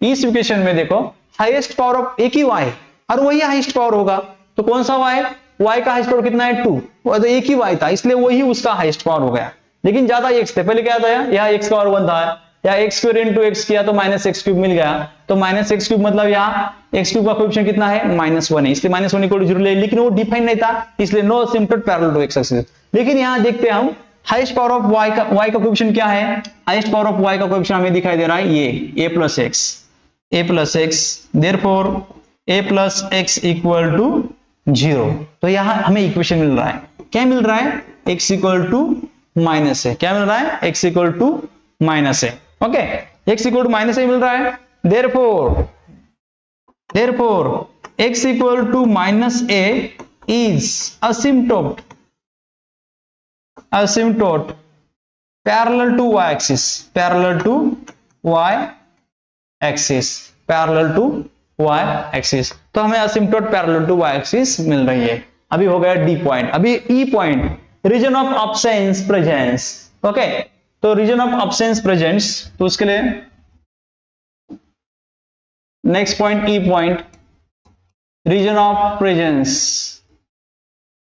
इस इक्वेशन में देखो हाईएस्ट पावर ऑफ एक ही y है और वही हाईएस्ट पावर होगा। तो कौन सा y? y का हाईएस्ट पावर कितना है? 2। तो एक ही y था इसलिए वही उसका हाईएस्ट पावर हो गया, लेकिन ज्यादा x थे। पहले क्या था? यहाँ x का पावर 1 था, या एक्स स्क्वायर इंटू एक्स किया तो माइनस एक्स क्यूब मिल गया। तो माइनस एक्स क्यूब मतलब यहाँ एक्स क्यूब का कोएफिशिएंट कितना है? -1 है, इसलिए -1 इक्वल टू 0 ले, लेकिन वो डिफाइन नहीं था इसलिए no asymptote parallel to x axis. लेकिन यहाँ देखते हैं हम हाईएस्ट पावर ऑफ y का कोएफिशिएंट क्या है? हाईएस्ट पावर ऑफ y का कोएफिशिएंट हमें दिखाई दे रहा है ये a plus x. Therefore a plus x equal to 0। तो यहाँ हमें इक्वेशन मिल रहा है, क्या मिल रहा है? x इक्वल टू माइनस है। क्या मिल रहा है? x इक्वल टू माइनस है। Okay, x equal to minus मिल रहा है। Therefore x equal to minus a is asymptote parallel to y axis, parallel to y axis. तो हमें asymptote parallel to y axis मिल रही है। अभी हो गया डी पॉइंट। अभी E point, region of absence presence. Okay, तो रीजन ऑफ अब्सेंस प्रेजेंस, तो उसके लिए next point E point, region of presence,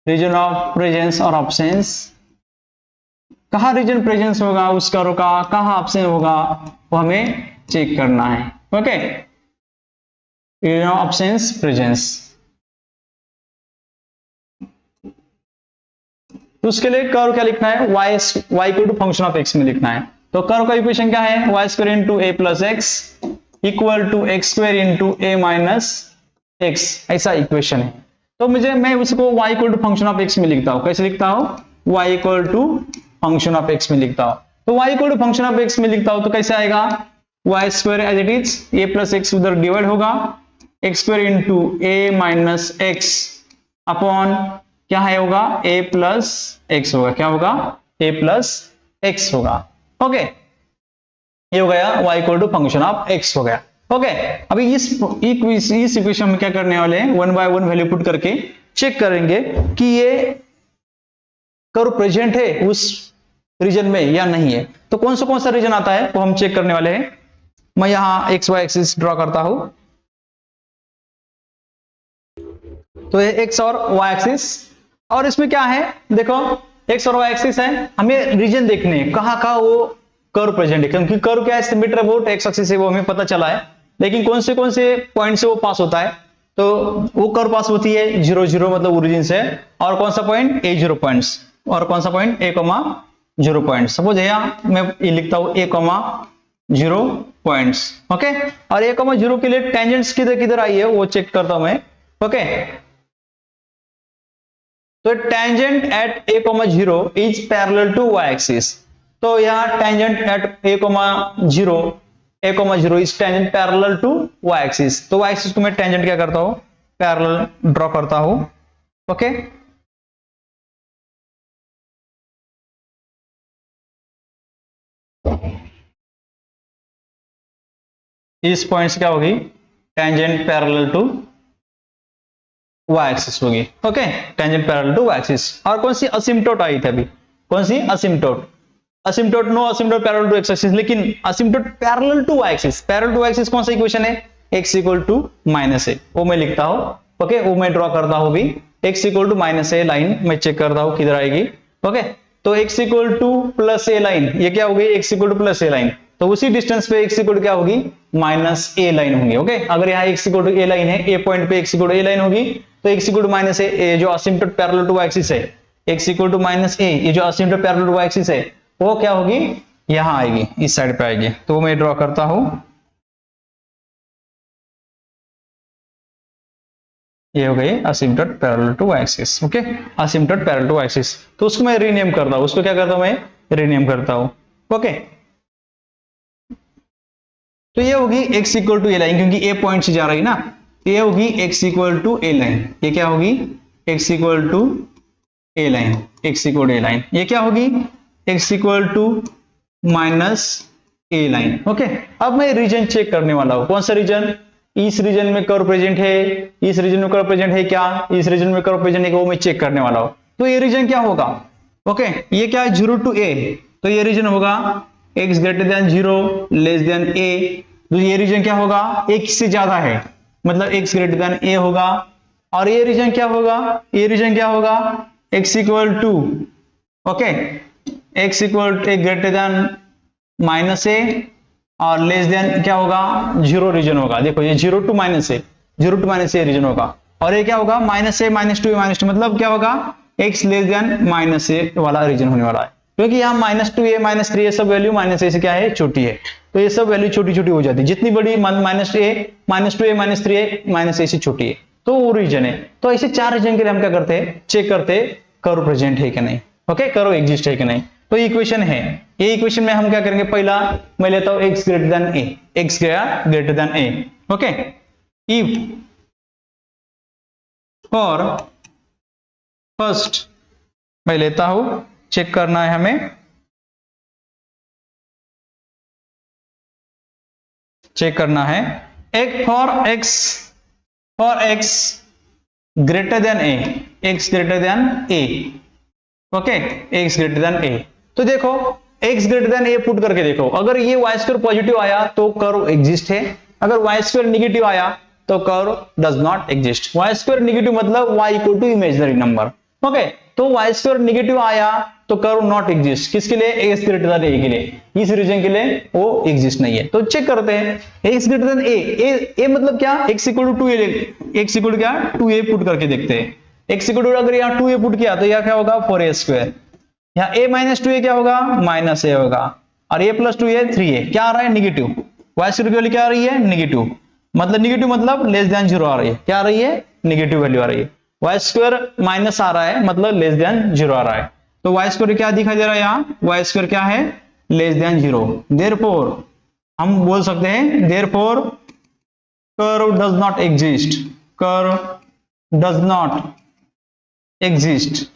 reason of presence और ऑब्सेंस, कहाँ रीजन प्रेजेंस होगा उस कर्व का, कहाँ ऑब्सेंस होगा वो हमें चेक करना है। Okay, region of absence presence, तो उसके लिए कर्व क्या लिखना है, y equal to function of x में लिखना है। तो कर्व का इक्वेशन क्या है, y square into a plus x equal to x square into a minus x, ऐसा इक्वेशन है। तो मैं उसको y equal to function of x में लिखता हूं, कैसे लिखता हूं, y equal to function of x में लिखता हूं। तो y equal to function of x में लिखता हूं तो कैसे आएगा, y square as it is a plus x उधर डिवाइड होगा, x square into a minus x upon क्या है होगा, a प्लस एक्स होगा, क्या होगा, a प्लस एक्स होगा। ओके, ये हो गया y equal to function of x हो गया। ओके, अभी इस इक्वेशन में क्या करने वाले हैं, 1 बाय 1 वैल्यू पुट करके चेक करेंगे कि ये कर्व प्रेजेंट है उस रीजन में या नहीं है। तो कौन सा रीजन आता है वो हम चेक करने वाले हैं। मैं यहां एक्स वाई एक्सिस ड्रॉ करता हूं, तो ये एक्स और वाई एक्सिस, और इसमें क्या है देखो, एक्स और वाई एक्सिस है, हमें रीजन देखने हैं कहाँ वो कर्व प्रेजेंट है, क्योंकि कर्व क्या है, सिमेट्री अबाउट एक्स एक्सिस है वो हमें पता चला है, लेकिन कौन से पॉइंट से वो पास होता है, तो वो कर्व पास होती है 0 0 मतलब ओरिजिन से, और कौन सा पॉइंट a0 पॉइंट्स, और कौन सा पॉइंट a,0 पॉइंट। सपोज यहां मैं ये लिखता हूं a,0 पॉइंट्स। ओके, और a,0 के लिए टेंजेंट्स किधर आई है वो चेक करता हूं मैं। ओके, तो tangent at a,0 is parallel to y axis, तो यहाँ tangent at a,0 is tangent parallel to y axis, तो y एक्सिस को मैं टेंजेंट क्या करता हूं, पैरेलल ड्रॉ करता हूं। ओके, इस पॉइंट से क्या होगी, tangent parallel to y axis होगी। Okay, tangent parallel to y axis. और कौन सी असिम्पटोट आई थी अभी, कौन सी asymptote, asymptote no asymptote parallel to x axis, लेकिन asymptote parallel to y axis, parallel to y axis कौन सा इक्वेशन है, x equal to minus A, वो मैं लिखता हूं। ओके, वो मैं ड्रॉ करता हूं भी, x equal to minus a line मैं चेक करता हूं किधर आएगी। ओके, तो x equal to plus a line, ये क्या होगी, x equal to plus a line, तो उसी डिस्टेंस पे x इक्वल टू क्या होगी, माइनस ए लाइन होंगी। ओके, अगर यहाँ x equal to a line है, ए पॉइंट पे x equal to a line होगी, तो x equal to minus a, जो असिम्पटोट पैरेलल टू y एक्सिस है, x इक्वल टू माइनस ए, ये जो असिम्पटोट पैरेलल टू y एक्सिस है, वो क्या होगी, यहां आएगी, इस साइड पे आएगी, तो मैं ड्रॉ करता हूं, ये हो गई asymptote parallel to y axis. Okay, asymptote parallel to y axis, तो उसको मैं रीनेम करता हूं, उसको क्या करता हूं, मैं रीनेम करता हूं। ओके, तो ये होगी x equal to a line, क्योंकि ए पॉइंट से जा रही ना, ये होगी x equal to a line, ये क्या होगी, x equal to a line, x equal to a line, ये क्या होगी, x equal to minus a line. Okay, अब मैं रीजन चेक करने वाला हूं, कौन सा रीजन, इस रीजन में कर्व प्रेजेंट है, इस रीजन में कर्व प्रेजेंट है क्या, इस रीजन में कर्व प्रेजेंट है, वो मैं चेक करने वाला हूं। तो ये रीजन क्या होगा, ओके, ये क्या है, 0 टू a, तो ये रीजन होगा x greater than 0 less than a, तो ये रीजन क्या होगा, एक से ज्यादा है, मतलब x ग्रेटर देन a होगा। और ये रीजन क्या होगा, ये रीजन क्या होगा, x equal to, okay, x equal to greater than minus a और लेस देन क्या होगा, 0 रीजन होगा। देखो ये 0 to minus a, 0 to minus a region होगा, और ये क्या होगा, माइनस ए माइनस टू, मतलब क्या होगा, x लेस देन माइनस ए वाला रीजन होने वाला है, क्योंकि यहाँ -2a -3 ये सब वैल्यू माइनस ए से क्या है, छोटी है, तो ये सब वैल्यू छोटी छोटी हो जाती है, जितनी बड़ी -2a -3a माइनस ए से छोटी है, तो वो रीजन है। तो ऐसे 4 रीजन के लिए हम क्या करते हैं, चेक करते हैं कर्व प्रेजेंट है कि नहीं। ओके, कर्व एग्जिस्ट है कि नहीं। तो ये इक्वेशन है, ये इक्वेशन में हम क्या करेंगे, पहला मैं लेता हूं x greater then a, x greater then a। Okay, if for first मैं लेता हूं, चेक करना है हमें, चेक करना है, एक for x greater then a, x greater then a, okay, x greater then a। तो देखो x greater then a put करके देखो, अगर ये y स्क्वायर पॉजिटिव आया तो कर्व एग्जिस्ट है, अगर y स्क्वायर निगेटिव आया तो curve does not exist. Y square negative मतलब y equal to imaginary number. Okay, तो वाई स्क्वायर निगेटिव आया तो कर्व नॉट एग्जिस्ट। किसके लिए? x ग्रेटर देन a के लिए। इस रीजन के लिए वो एग्जिस्ट नहीं है। तो चेक करते हैं x ग्रेटर देन a मतलब क्या? x equal to 2a, x equal क्या? 2a पुट करके देखते हैं। x इक्वल टू अगर यहाँ 2a पुट किया तो यह क्या होगा? 4a square. यहाँ a माइनस 2a क्या होगा? माइनस a होगा। और a प्लस 2a 3a। क्या आ रहा है? निगेटिव। वाई स्क्वायर की वैल्यू क्या आ रही है? निगेटिव। मतलब निगेटिव मतलब लेस देन 0 आ रही है। क्या आ रही है? निगेटिव वैल्यू आ रही है। वाई स्क्वायर माइनस आ रहा है मतलब लेस देन 0 आ रहा है। तो वाई स्क्वायर क्या दिखाई दे रहा है यहाँ? वाई स्क्वायर क्या है? Less than 0। देयरफॉर हम बोल सकते हैं therefore curve does not exist. Curve does not exist.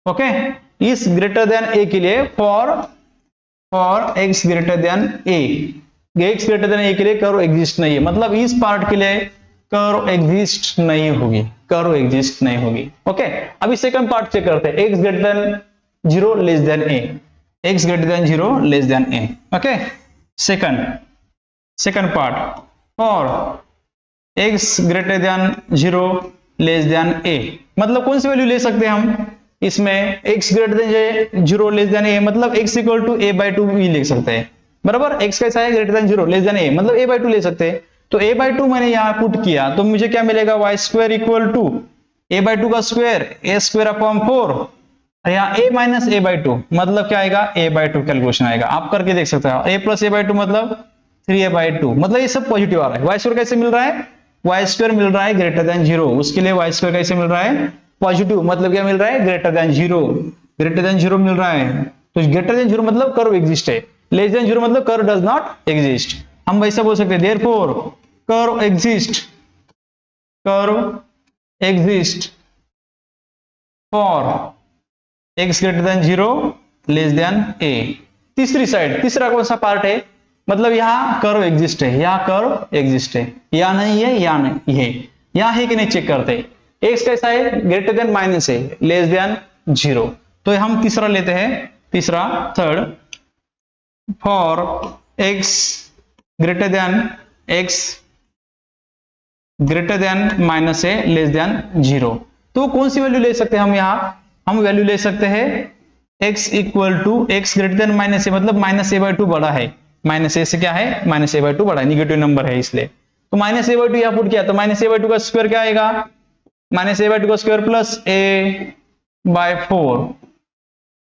Okay, इस ग्रेटर देन a के लिए for x greater then a, x greater then a के लिए कर्व एग्जिस्ट नहीं है। मतलब इस पार्ट के लिए कर्व एग्जिस्ट नहीं होगी, कर्व एग्जिस्ट नहीं होगी। ओके, अभी सेकंड पार्ट चेक करते हैं। x greater than 0 less than a, x greater than 0 less than a। Okay, second part और x greater than 0 less than a, मतलब कौन सी वैल्यू ले सकते हैं हम इसमें? x greater than 0 less than a मतलब x इक्वल टू a/2 भी ले सकते हैं। बराबर, x कैसा है? Greater than 0 less than a मतलब a/2 ले सकते हैं। तो a/2 मैंने यहां पुट किया तो मुझे क्या मिलेगा? Y square equal to a/2 का स्क्वायर a स्क्वायर अपॉन 4, यहाँ a माइनस a/2 मतलब क्या आएगा? a/2 कैलकुलेशन आएगा। आप करके देख सकते हो। a प्लस a/2 मतलब 3a/2, मतलब ये सब पॉजिटिव आ रहा है। वाई स्क्वायर कैसे मिल रहा है? वाई स्क्वायर मिल रहा है ग्रेटर देन 0, उसके लिए वाई स्क्वायर कैसे मिल रहा है? पॉजिटिव। मतलब क्या मिल रहा है? ग्रेटर देन 0, ग्रेटर देन 0 मिल रहा है। तो ग्रेटर देन 0 मतलब कर्व एग्जिस्ट है, लेस देन 0 मतलब कर्व डज नॉट एग्जिस्ट। हम वैसा बोल सकते हैं therefore curve exist for x greater than 0 less than a। तीसरी साइड, तीसरा कौन सा पार्ट है? मतलब यहाँ कर्व एग्जिस्ट है, यहाँ कर्व एग्जिस्ट है, या नहीं है? या नहीं है, यहाँ है कि नहीं चेक करते हैं। x कैसा है? ग्रेटर देन माइनस है, लेस देन 0। तो हम तीसरा लेते हैं, तीसरा third, for x greater than minus है, लेस देन 0। तो कौन सी वैल्यू ले सकते हैं हम यहाँ? हम वैल्यू ले सकते हैं x equal to x greater than minus a मतलब माइनस a/2 बड़ा है। माइनस ए से क्या है? माइनस a/2 बड़ा है, निगेटिव नंबर है इसलिए। तो माइनस a/2 यहाँ पुट किया तो माइनस a/2 का स्क्वायर क्या आएगा? माइनस a/2 का square plus a/4,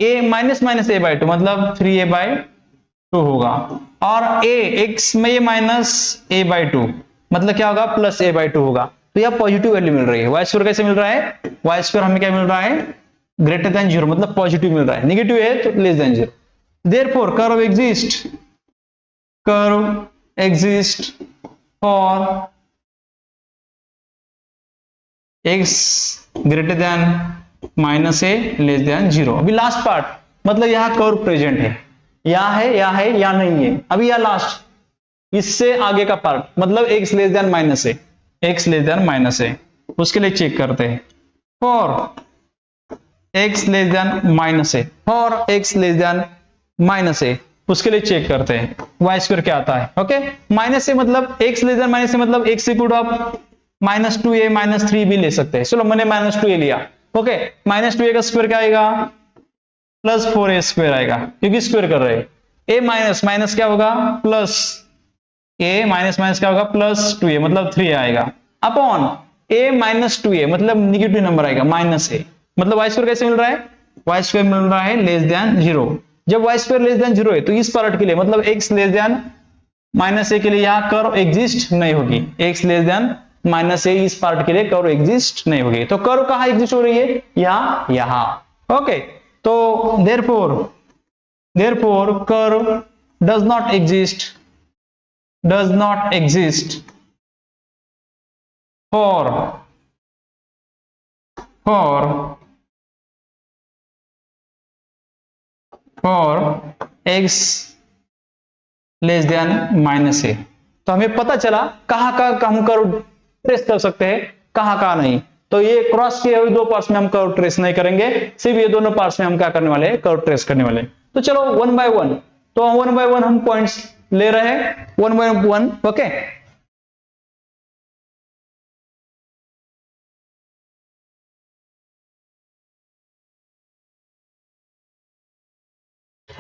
a minus minus a/2 मतलब 3a/2 होगा। और x में ये माइनस a/2 मतलब क्या होगा? प्लस a/2 होगा। तो यह पॉजिटिव वैल्यू मिल रही है। वाई स्क्वायर कैसे मिल रहा है? वाई स्क्वायर हमें क्या मिल रहा है? ग्रेटर देन 0 मतलब पॉजिटिव मिल रहा है, निगेटिव है तो less than 0। Therefore curve exist for x greater than minus A less than 0। अभी लास्ट पार्ट, मतलब यहाँ कर्व प्रेजेंट है, यहाँ है या नहीं है। अभी यह लास्ट, इससे आगे का पार्ट मतलब x less than minus a, x less than minus a, उसके लिए चेक करते हैं। For x less than minus a, for x less than minus a, उसके लिए चेक करते हैं वाई स्क्वायर क्या आता है। ओके, माइनस ए मतलब x less than minus a मतलब x इक्वल आप माइनस 2a माइनस 3 भी ले सकते हैं। चलो मैंने माइनस 2a लिया। ओके, माइनस 2a का स्क्वायर क्या आएगा? प्लस 4a स्क्वायर आएगा, क्योंकि स्क्वायर कर रहे हैं। a माइनस माइनस क्या होगा? प्लस a माइनस माइनस क्या होगा? प्लस 2a मतलब 3 आएगा, अपॉन a माइनस 2a मतलब निगेटिव नंबर आएगा माइनस a। मतलब वाई स्क्वायर कैसे मिल रहा है? वाई स्क्वायर मिल रहा है लेस देन 0। जब वाई स्क्वायर लेस देन 0 है तो इस पार्ट के लिए मतलब x लेस देन माइनस ए के लिए यहाँ कर्व एग्जिस्ट नहीं होगी। x लेस देन माइनस ए इस पार्ट के लिए कर्व एग्जिस्ट नहीं होगी। तो कर्व कहाँ एग्जिस्ट हो रही है? यहाँ। ओके, तो therefore curve does not exist for x less than minus a. तो हमें पता चला कहाँ का हम कर्व ट्रेस कर सकते हैं, कहाँ नहीं। तो ये क्रॉस किए हुए दो पार्ट्स में हम कर्व ट्रेस नहीं करेंगे, सिर्फ ये दोनों पार्ट्स में हम क्या करने वाले हैं? कर्व ट्रेस करने वाले। तो चलो वन बाय वन हम पॉइंट्स ले रहे हैं, one by one. Okay,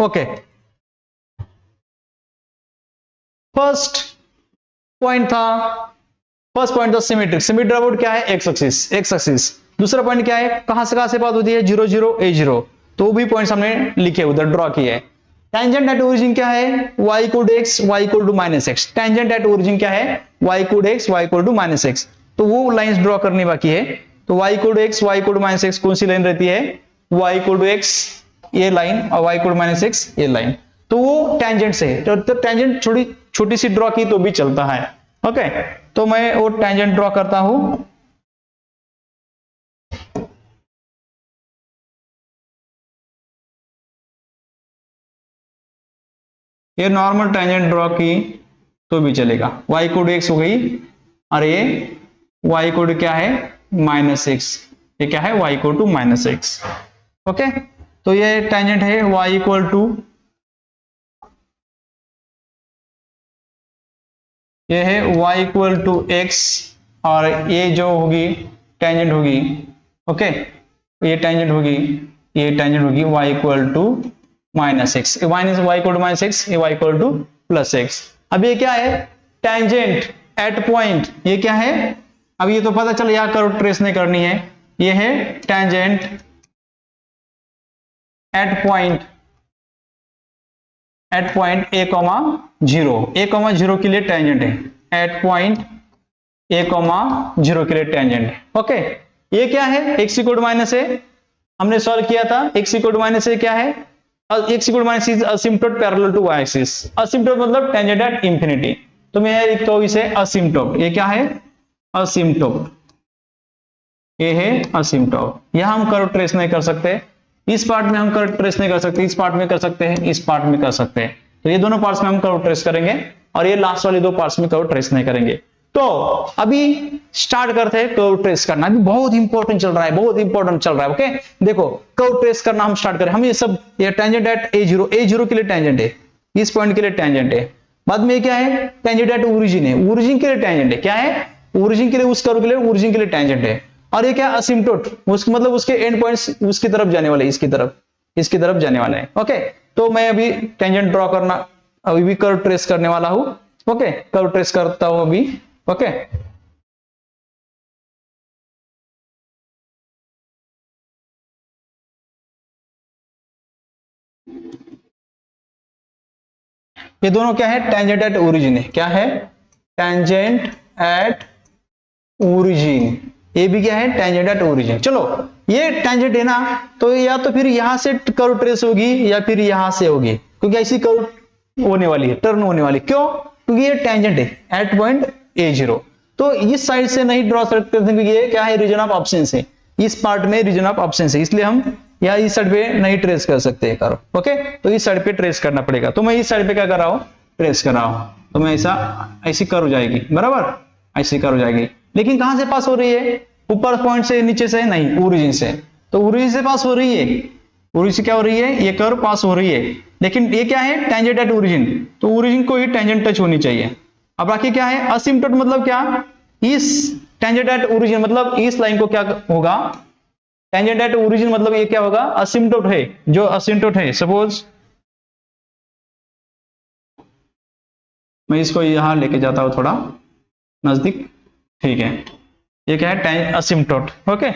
okay, first point था सिमेट्रिक। सिमेट्रिक अबाउट क्या है? X axis. दूसरा पॉइंट क्या है? कहां से बात होती है? 0 0 a 0, तो भी पॉइंट्स हमने लिखे उधर ड्रॉ किए। टेंजेंट एट ओरिजिन क्या है? y equal to x, y equal to minus x. Tangent at origin क्या है? y equal to x, y equal to minus x. तो वो लाइंस ड्रॉ करनी बाकी है। तो y equal to x, y equal to minus x कौन सी लाइन रहती है? y इक्वल टू x ये लाइन और y equal to minus x ये लाइन। तो वो टेंजेंट से है, तो टेंजेंट छोटी सी ड्रॉ की तो भी चलता है। ओके, तो मैं वो टेंजेंट ड्रॉ करता हूं। ये नॉर्मल टेंजेंट ड्रॉ की तो भी चलेगा। y इक्वल टू x हो गई और ये y इक्वल टू क्या है? Minus x. ये क्या है? y equal to minus x. Okay, तो ये टेंजेंट है y इक्वल टू, ये है y इक्वल टू x और ये जो होगी टेंजेंट होगी। ओके, ये टेंजेंट होगी, ये टेंजेंट होगी y equal to minus x. Minus y equal to minus x, ये y equal to plus x. अब ये क्या है? Tangent at point. ये क्या है? अब ये तो पता चल, यहां कर्व ट्रेस नहीं करनी है। ये है tangent at point a, 0। a, 0 के लिए टेंजेंट है। एट पॉइंट a, 0 के लिए टेंजेंट है। ओके, ये क्या है? x equal to minus a हमने सॉल्व किया था। x equal to minus a क्या है? x equal to minus is asymptote parallel to y axis. Asymptote मतलब टेंजेंट एट इंफिनिटी। तो मैं लिखता हूं इसे असिम्प्टोट। ये क्या है? असिम्प्टोट। ये है असिम्प्टोट। यहां हम कर्व ट्रेस नहीं कर सकते, इस पार्ट में हम कर्व ट्रेस नहीं कर सकते, इस पार्ट में कर सकते हैं, इस पार्ट में कर सकते हैं। तो ये दोनों पार्ट्स में हम कर्व ट्रेस करेंगे और ये लास्ट वाले दो पार्ट्स में कर्व ट्रेस नहीं करेंगे। तो अभी स्टार्ट करते हैं कर्व ट्रेस करना। अभी बहुत इंपॉर्टेंट चल रहा है, बहुत इंपॉर्टेंट चल रहा है। ओके, देखो कर्व ट्रेस करना हम स्टार्ट करें। हम ये सब, ये टेंजेंट एट a0 के लिए टेंजेंट है, इस पॉइंट के लिए टेंजेंट है। बाद में ये क्या है? टेंजेंट एट ओरिजिन है, ओरिजिन के लिए टेंजेंट है। क्या है? ओरिजिन के लिए, उस कर्व के लिए ओरिजिन के लिए टेंजेंट है। और ये क्या? असिम्प्टोट, उसके मतलब उसके एंड पॉइंट्स उसकी तरफ जाने वाले, इसकी तरफ जाने वाले हैं। ओके, तो मैं अभी टेंजेंट ड्रॉ करना, अभी भी कर्व ट्रेस करने वाला हूं। ओके, कर्व ट्रेस करता हूं अभी। ओके, ये दोनों क्या है? टेंजेंट एट ओरिजिन है। क्या है? Tangent at origin. ये भी क्या है? Tangent at origin. चलो, ये टेंजेंट है ना, तो या तो फिर यहां से कर्व ट्रेस होगी या फिर यहां से होगी, क्योंकि ऐसी कर्व होने वाली है, टर्न होने वाली। क्यों? क्योंकि ये टेंजेंट है एट पॉइंट a0। तो इस साइड से नहीं ड्रॉ सकते क्योंकि ये क्या है? रीजन ऑफ एब्सेंस है, इस पार्ट में रीजन ऑफ एब्सेंस है, इसलिए हम या इस साइड पे नहीं ट्रेस कर सकते कर्व। ओके, तो इस साइड पे ट्रेस करना पड़ेगा। तो मैं इस साइड पे क्या कर रहा हूं? ट्रेस कर रहा हूं। तो मैं ऐसी कर्व हो जाएगी, बराबर ऐसी कर्व हो जाएगी। लेकिन कहां से पास हो रही है? ऊपर पॉइंट से, नीचे से नहीं, ओरिजिन से। तो ओरिजिन से पास हो रही है, ओरिजिन से क्या हो रही है? ये कर्व पास हो रही है। लेकिन ये क्या है? टेंजेंट एट ओरिजिन, तो ओरिजिन को ही टेंजेंट टच होनी चाहिए। अब बाकी क्या है? असिम्प्टोट मतलब क्या? इस टेंजेंट एट ओरिजिन मतलब इस लाइन को क्या होगा? टेंजेंट एट ओरिजिन मतलब ये क्या होगा? असिम्प्टोट है, जो असिम्प्टोट है। सपोज मैं इसको यहां लेके जाता हूं थोड़ा नजदीक, ठीक है। ये क्या है? असिम्प्टोट। ओके,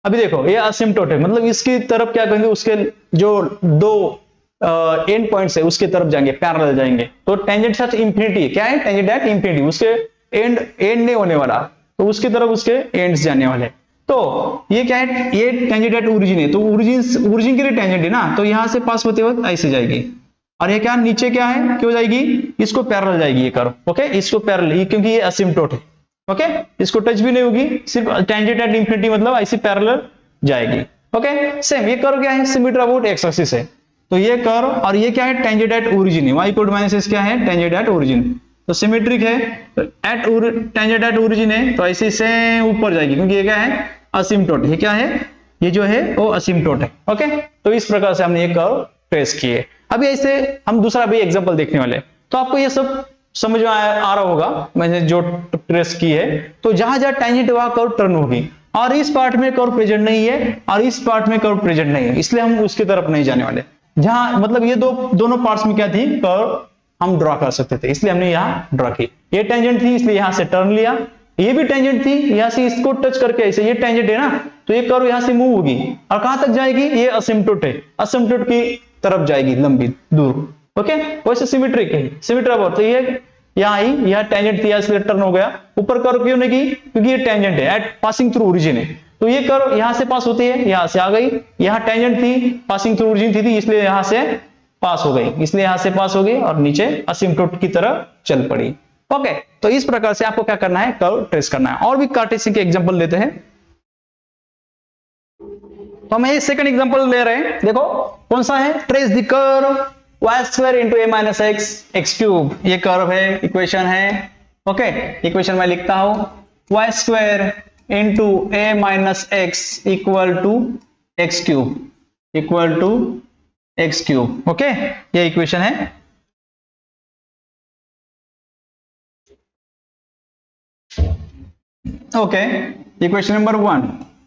अभी देखो ये असिम्प्टोट है, मतलब इसकी तरफ क्या करेंगे? उसके जो दो एंड पॉइंट्स है उसके तरफ जाएंगे, पैरेलल जाएंगे। तो टेंजेंट एट इंफिनिटी क्या है? टेंजेंट एट इंफिनिटी, उसके एंड नहीं होने वाला, तो उसकी तरफ उसके एंड्स जाने वाले। तो ये क्या है? ये टेंजेंट एट ओरिजिन है, तो ओरिजिन के लिए टेंजेंट है ना, तो यहां से पास होते वक्त ऐसे जाएगी। और ये क्या नीचे क्या है? क्यों जाएगी? इसको पैरेलल जाएगी ये कर्व। ओके, इसको पैरेलल, क्योंकि ये असिम्प्टोट है। ओके, इसको टच भी नहीं होगी, सिर्फ टेंजेंट एट इंफिनिटी मतलब ऐसी पैरेलल जाएगी। ओके, सेम ये कर्व क्या है? सिमेट्री अबाउट एक्स एक्सिस है। तो ये कर्व और ये क्या है? टेंजेंट एट ओरिजिन है। y equal to minus x क्या है? Tangent at origin. तो सिमेट्रिक है, टेंजेंट एट ओरिजिन है, तो ऐसे से ऊपर जाएगी, क्योंकि ये क्या है? असिम्प्टोट। ये क्या है? ये जो है वो असिम्प्टोट है। ओके, तो इस प्रकार से हमने ये कर्व ट्रेस किए। अभी ऐसे हम दूसरा भी एग्जांपल देखने वाले, तो आपको ये सब समझ में आ रहा होगा मैंने जो ट्रेस की है। तो जहां जहां टेंजेंट वहां कर्व टर्न होगी, और इस पार्ट में कर्व प्रेजेंट नहीं है और इस पार्ट में कर्व प्रेजेंट नहीं है, इसलिए हम उसकी तरफ नहीं जाने वाले। जहां मतलब ये दोनों पार्ट्स में क्या थी, कर्व हम ड्रॉ कर सकते थे, इसलिए हमने यहां ड्रॉ की। ये टेंजेंट थी इसलिए यहां से टर्न लिया, ये भी टेंजेंट थी, यहां से इसको टच करके ऐसे, ये टेंजेंट है ना, तो ये कर्व यहां से मूव होगी और कहां तक जाएगी, ये असिम्प्टोट है, असिम्प्टोट की तरफ जाएगी लंबी दूर। ओके, वैसे सिमेट्रिक है, सिमेट्रिक और तो ये यहाँ आई, यह टेंजेंट थी इसलिए टर्न हो गया। ऊपर कर्व क्यों नहीं की, क्योंकि ये टेंजेंट है, एट पासिंग थ्रू ओरिजिन है, तो ये कर्व यहां से पास होती है, यहां से आ गई, यहां टेंजेंट थी, पासिंग थ्रू ओरिजिन थी इसलिए यहां से पास हो गई, इसलिए यहां से पास हो गई और नीचे असिम्प्टोट की तरफ चल पड़ी। ओके, तो इस प्रकार से आपको क्या करना है, कर्व ट्रेस करना है। और भी कार्टेशियन के एग्जांपल लेते हैं, तो हम ये सेकंड एग्जांपल ले रहे हैं, देखो कौन सा है, trace the curve y square into a minus x x cube, ये कर्व है, इक्वेशन है। ओके, इक्वेशन में लिखता हूं y square into a minus x equal to x cube, equal to x cube. Okay, ये इक्वेशन है। Okay, equation number 1।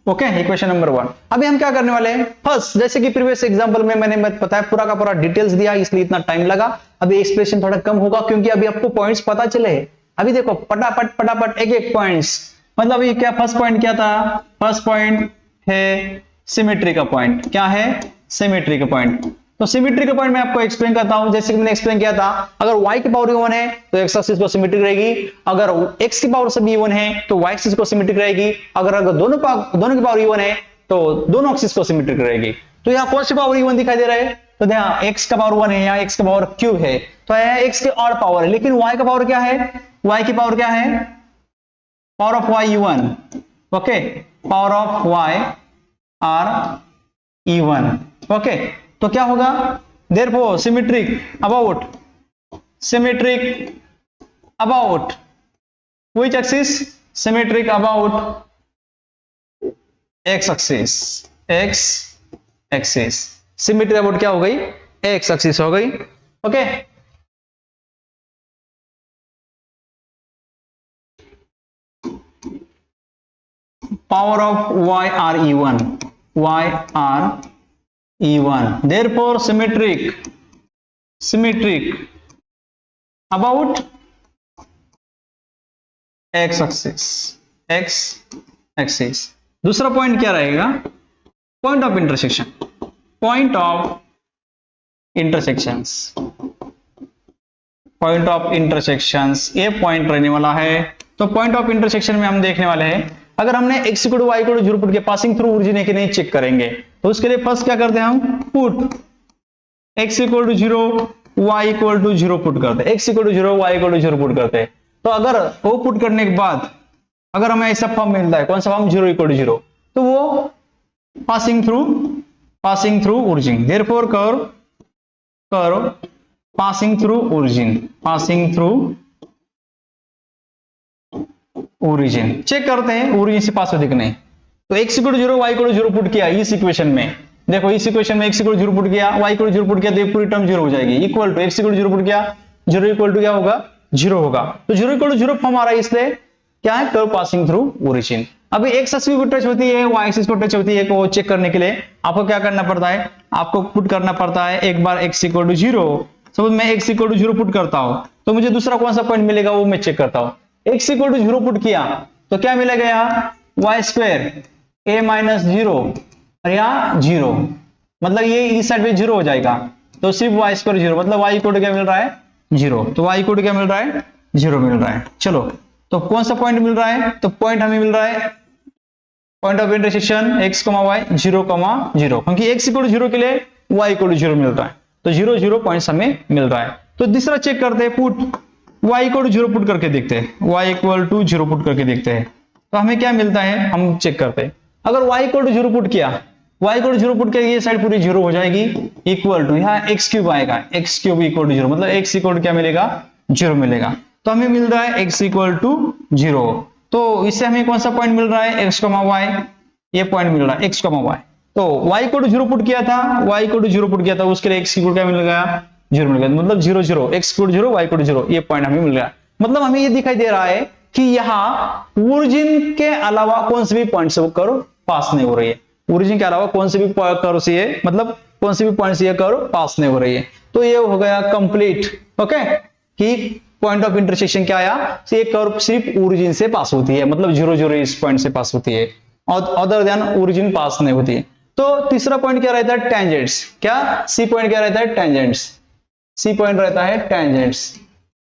Okay, equation number 1। अभी हम क्या करने वाले हैं, फर्स्ट जैसे कि प्रीवियस एग्जांपल में मैंने बताया, पूरा का पूरा डिटेल्स दिया इसलिए इतना टाइम लगा। अभी एक्सप्रेशन थोड़ा कम होगा क्योंकि अभी आपको पॉइंट्स पता चले। अभी देखो फटाफट फटाफट एक एक पॉइंट्स, मतलब ये क्या, फर्स्ट पॉइंट क्या था, फर्स्ट पॉइंट है सिमेट्री का पॉइंट, क्या है, सिमेट्री का पॉइंट। तो सिमेट्री का पॉइंट मैं आपको एक्सप्लेन करता हूं, जैसे कि मैंने एक्सप्लेन किया था, अगर y की पावर इवन है तो x एक्सिस को सिमेट्रिक रहेगी, अगर x की पावर से भी इवन है तो y एक्सिस को सिमेट्रिक रहेगी, अगर दोनों की पावर इवन है तो दोनों एक्सिस को सिमेट्रिक रहेगी। तो यहाँ कौन सी पावर इवन दिखाई दे रहा है, तो यहाँ x का पावर 1 है, यहाँ x का पावर क्यूब है, तो यहाँ x की और पावर है, लेकिन y का पावर क्या है, y की पावर क्या है, power of y even. Okay, power of y are even. Okay, तो क्या होगा, therefore symmetric about which axis, symmetric about x axis, symmetry about क्या हो गई, x axis हो गई। Okay, power of y r e1, therefore symmetric about x axis। दूसरा पॉइंट क्या रहेगा, पॉइंट ऑफ इंटरसेक्शंस, ये पॉइंट रहने वाला है। तो पॉइंट ऑफ इंटरसेक्शन में हम देखने वाले हैं, अगर हमने x equal to y equal to 0 put किया, पासिंग थ्रू ओरिजिन है कि नहीं चेक करेंगे, तो उसके लिए फर्स्ट क्या करते हैं हम, put x equal to 0 y equal to 0 put करते हैं, x equal to 0 y equal to 0 put करते हैं। तो अगर वो पुट करने के बाद अगर हमें ऐसा फॉर्म मिलता है, कौन सा फॉर्म, 0 इक्वल टू 0, तो वो passing through origin, therefore curve passing through origin check करते हैं ओरिजिन से पास होती कि नहीं। तो x equal to 0 y equal to 0 put किया इस इक्वेशन में, देखो इस इक्वेशन में x इक्वल टू 0 पुट किया, y इक्वल टू 0 पुट किया, तो ये पूरी टर्म 0 हो जाएगी, equal to x equal to 0 put किया, 0 इक्वल टू क्या होगा, 0 होगा। तो 0 इक्वल टू 0 फॉर्म आ रहा है, इसलिए क्या है, कर्व पासिंग थ्रू ओरिजिन। अभी x एक्सिस को टच होती है, y एक्सिस को टच होती है, को चेक करने के लिए आपको क्या करना पड़ता है, आपको पुट करना पड़ता है, एक बार x इक्वल टू 0, सपोज मैं x इक्वल टू 0 पुट करता हूं, तो मुझे दूसरा कौन सा पॉइंट मिलेगा वो मैं चेक करता हूं। x इक्वल टू 0 पुट किया तो क्या मिलेगा, यहाँ y स्क्वायर a माइनस 0 और यहाँ 0, मतलब ये इस साइड पे 0 हो जाएगा, तो सिर्फ y स्क्वायर 0, मतलब y इक्वल टू क्या मिल रहा है, 0, तो y इक्वल टू क्या मिल रहा है, 0 मिल रहा है। चलो, तो कौन सा पॉइंट मिल रहा है, तो पॉइंट हमें मिल रहा है point of intersection x, y 0, 0, क्योंकि x इक्वल टू 0 के लिए y इक्वल टू 0 मिल रहा है, तो 0, 0 पॉइंट्स हमें मिल रहा है। तो दूसरा चेक करते हैं, put y equal to 0 put करके देखते हैं, y इक्वल टू 0 पुट करके देखते हैं, तो हमें क्या मिलता है, हम चेक करते हैं। अगर y इक्वल टू 0 पुट किया, y इक्वल टू 0 पुट किया, ये साइड पूरी 0 हो जाएगी, इक्वल टू यहाँ x क्यूब आएगा, x क्यूब इक्वल टू 0, मतलब x इक्वल टू क्या मिलेगा, 0 मिलेगा। तो हमें मिल रहा है x इक्वल टू 0, तो इससे हमें कौन सा पॉइंट मिल रहा है, x, y, ये पॉइंट मिल रहा है x, y। तो y इक्वल टू 0 पुट किया था, y इक्वल टू 0 पुट किया था, उसके लिए x इक्वल क्या मिल गया, 0 मिल गया, मतलब 0, 0, x equal to 0, y equal to 0, ये पॉइंट हमें मिल गया। मतलब हमें ये दिखाई दे रहा है कि यहाँ ओरिजिन के अलावा कौन से भी पॉइंट से वो कर्व पास नहीं हो रही है, ओरिजिन के अलावा कौन से भी कर्व से मतलब कौन सी भी पॉइंट से ये कर्व पास नहीं हो रही है। तो ये हो गया कंप्लीट, ओके, कि पॉइंट ऑफ इंटरसेक्शन क्या आया, ये कर्व सिर्फ ओरिजिन से पास होती है, मतलब 0 0 इस पॉइंट से पास होती है, और अदर देन ओरिजिन पास नहीं होती है। तो तीसरा पॉइंट क्या रहता है, टेंजेंट्स। क्या सी पॉइंट क्या रहता है, टेंजेंट्स। सी पॉइंट रहता है टेंजेंट्स।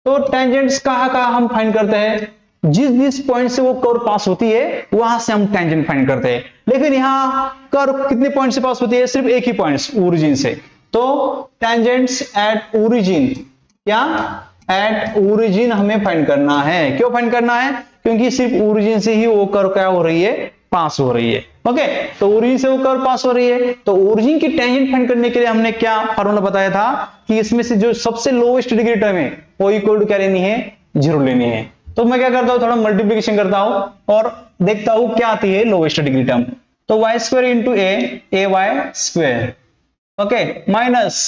तो टेंजेंट्स कहाँ हम फाइंड करते हैं, जिस जिस पॉइंट से वो कर्व पास होती है वहां से हम टेंजेंट फाइंड करते हैं। लेकिन यहाँ कर्व कितने पॉइंट से पास होती है, सिर्फ एक ही पॉइंट ओरिजिन से। तो टेंजेंट्स एट ओरिजिन, क्या एट ओरिजिन हमें फाइंड करना है। क्यों फाइंड करना है, क्योंकि सिर्फ ओरिजिन से ही वो कर्व क्या हो रही है, पास हो रही है। ओके, तो ओरिजिन से वो कर्व पास हो रही है, तो ओरिजिन की टेंजेंट फाइंड करने के लिए हमने क्या फार्मूला बताया था कि इसमें से जो सबसे लोएस्ट डिग्री टर्म है वो इक्वल टू क्या लेनी है, 0 लेनी है। तो मैं क्या करता हूं, थोड़ा मल्टीप्लीकेशन करता हूं और देखता हूं क्या आती है लोएस्ट डिग्री टर्म। तो y square into a y square, okay, minus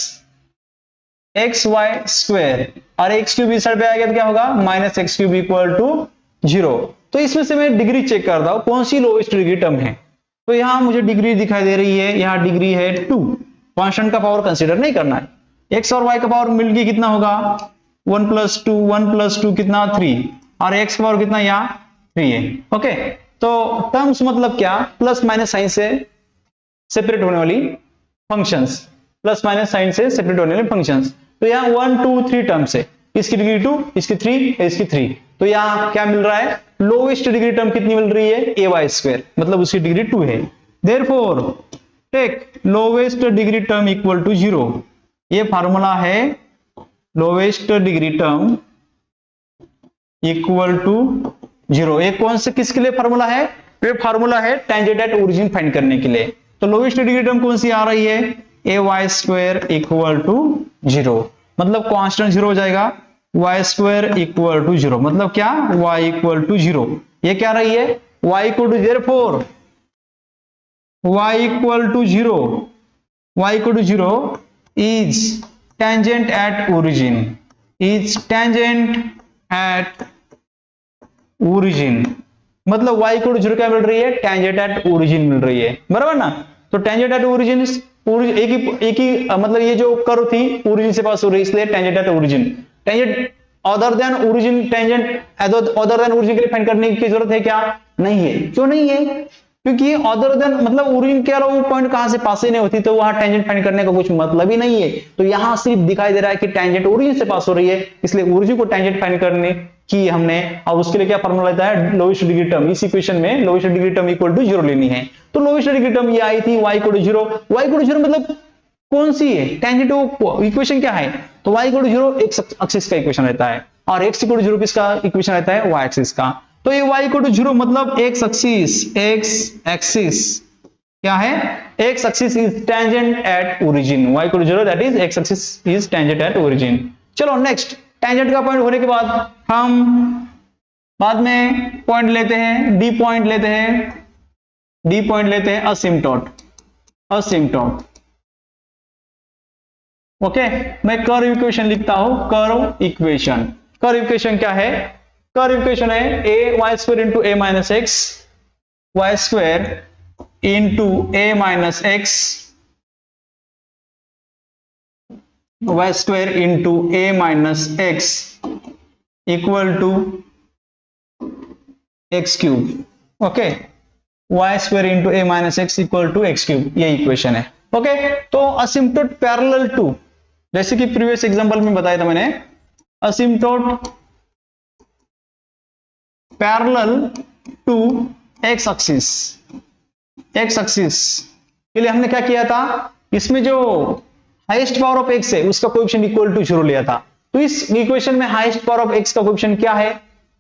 x y square, और एक्स क्यूब इस साइड पे आएगा तो क्या होगा, minus x cube equal to 0। तो इसमें से मैं डिग्री चेक करता हूं कौन सी लोएस्ट डिग्री टर्म है। तो यहां मुझे डिग्री दिखाई दे रही है, यहां डिग्री है 2। कांस्टेंट का पावर कंसीडर नहीं करना है। एक्स और वाई का पावर मिलकर कितना होगा, 1 + 2, 1 + 2 कितना 3, और एक्स पावर कितना यहाँ 3 है। ओके, तो टर्म्स मतलब क्या, प्लस माइनस साइन से सेपरेट होने वाली फंक्शंस, प्लस माइनस साइन से सेपरेट होने वाली फंक्शंस। तो यहाँ 1 2 3 टर्म्स है, इसकी डिग्री 2, इसकी 3, इसकी 3। तो यहाँ क्या मिल रहा है, लोएस्ट डिग्री टर्म कितनी मिल रही है, ए वाई स्क्वायर, मतलब उसकी डिग्री 2 है। Therefore take lowest degree term equal to 0। ये फार्मूला है lowest degree term equal to 0। एक कौन से किसके लिए फार्मूला है, ये फार्मूला है टेंजेंट एट ओरिजिन फाइंड करने के लिए। तो लोएस्ट डिग्री टर्म कौन सी आ रही है, a y square equal to 0, मतलब कांस्टेंट 0 हो जाएगा, वाई स्क्वायर इक्वल टू 0, मतलब क्या, y इक्वल टू 0। ये क्या रही है, y equal to 0, y equal to 0, y equal to 0 is tangent at origin, is tangent at origin, मतलब y इक्वल टू 0 क्या मिल रही है, टेंजेंट एट ओरिजिन मिल रही है, बराबर ना। तो टेंजेंट एट ओरिजिन एक ही मतलब ये जो कर्व थी ओरिजिन से पास हो रही है, इसलिए tangent at origin. Tangent other than origin, tangent other than origin के लिए फाइंड करने की जरूरत है क्या, नहीं है। क्यों नहीं है, क्योंकि अदर देन मतलब ओरिजिन के अलावा वो पॉइंट कहां से पास ही नहीं होती, तो वहां टेंजेंट फाइंड करने का कुछ मतलब ही नहीं है। तो यहां सिर्फ दिखाई दे रहा है कि टेंजेंट ओरिजिन से पास हो रही है, इसलिए ओरिजिन को टेंजेंट फाइंड करने की हमने, अब उसके लिए क्या फार्मूला लेता है, लोएस्ट डिग्री टर्म। इस इक्वेशन में lowest degree term equal to 0 लेनी है। तो लोएस्ट डिग्री टर्म ये आई थी y equal to 0, y equal to 0 मतलब कौन सी है, टेंजेंट इक्वेशन क्या है, तो y equal to 0 x axis का इक्वेशन रहता है, और x इक्वल टू 0 किसका इक्वेशन रहता है, y एक्सिस का। तो ये y इक्वल टू 0 मतलब x एक्सिस क्या है, x axis is tangent at origin, y equal to 0 that is x axis is tangent at origin. चलो नेक्स्ट, टेंजेंट का पॉइंट होने के बाद हम बाद में पॉइंट लेते हैं, डी पॉइंट लेते हैं, डी पॉइंट लेते हैं असिम्पटोट, असिम्पटोट। ओके, मैं कर्व इक्वेशन लिखता हूं, कर्व इक्वेशन। कर्व इक्वेशन क्या है, कर्व इक्वेशन है a y square into a minus x, y square into a minus x, y square into a minus x equal to x cube. Okay, y square into a minus x equal to x cube, ये इक्वेशन है। ओके, तो असिम्पटोट पैरेलल टू, जैसे कि प्रीवियस एग्जांपल में बताया था मैंने, asymptote parallel to x axis. X axis के लिए हमने क्या किया था, इसमें जो हाईएस्ट पावर ऑफ एक्स है उसका कोएफिशिएंट इक्वल टू 0 लिया था। तो इस इक्वेशन में हाईएस्ट पावर ऑफ एक्स का कोएफिशिएंट क्या है,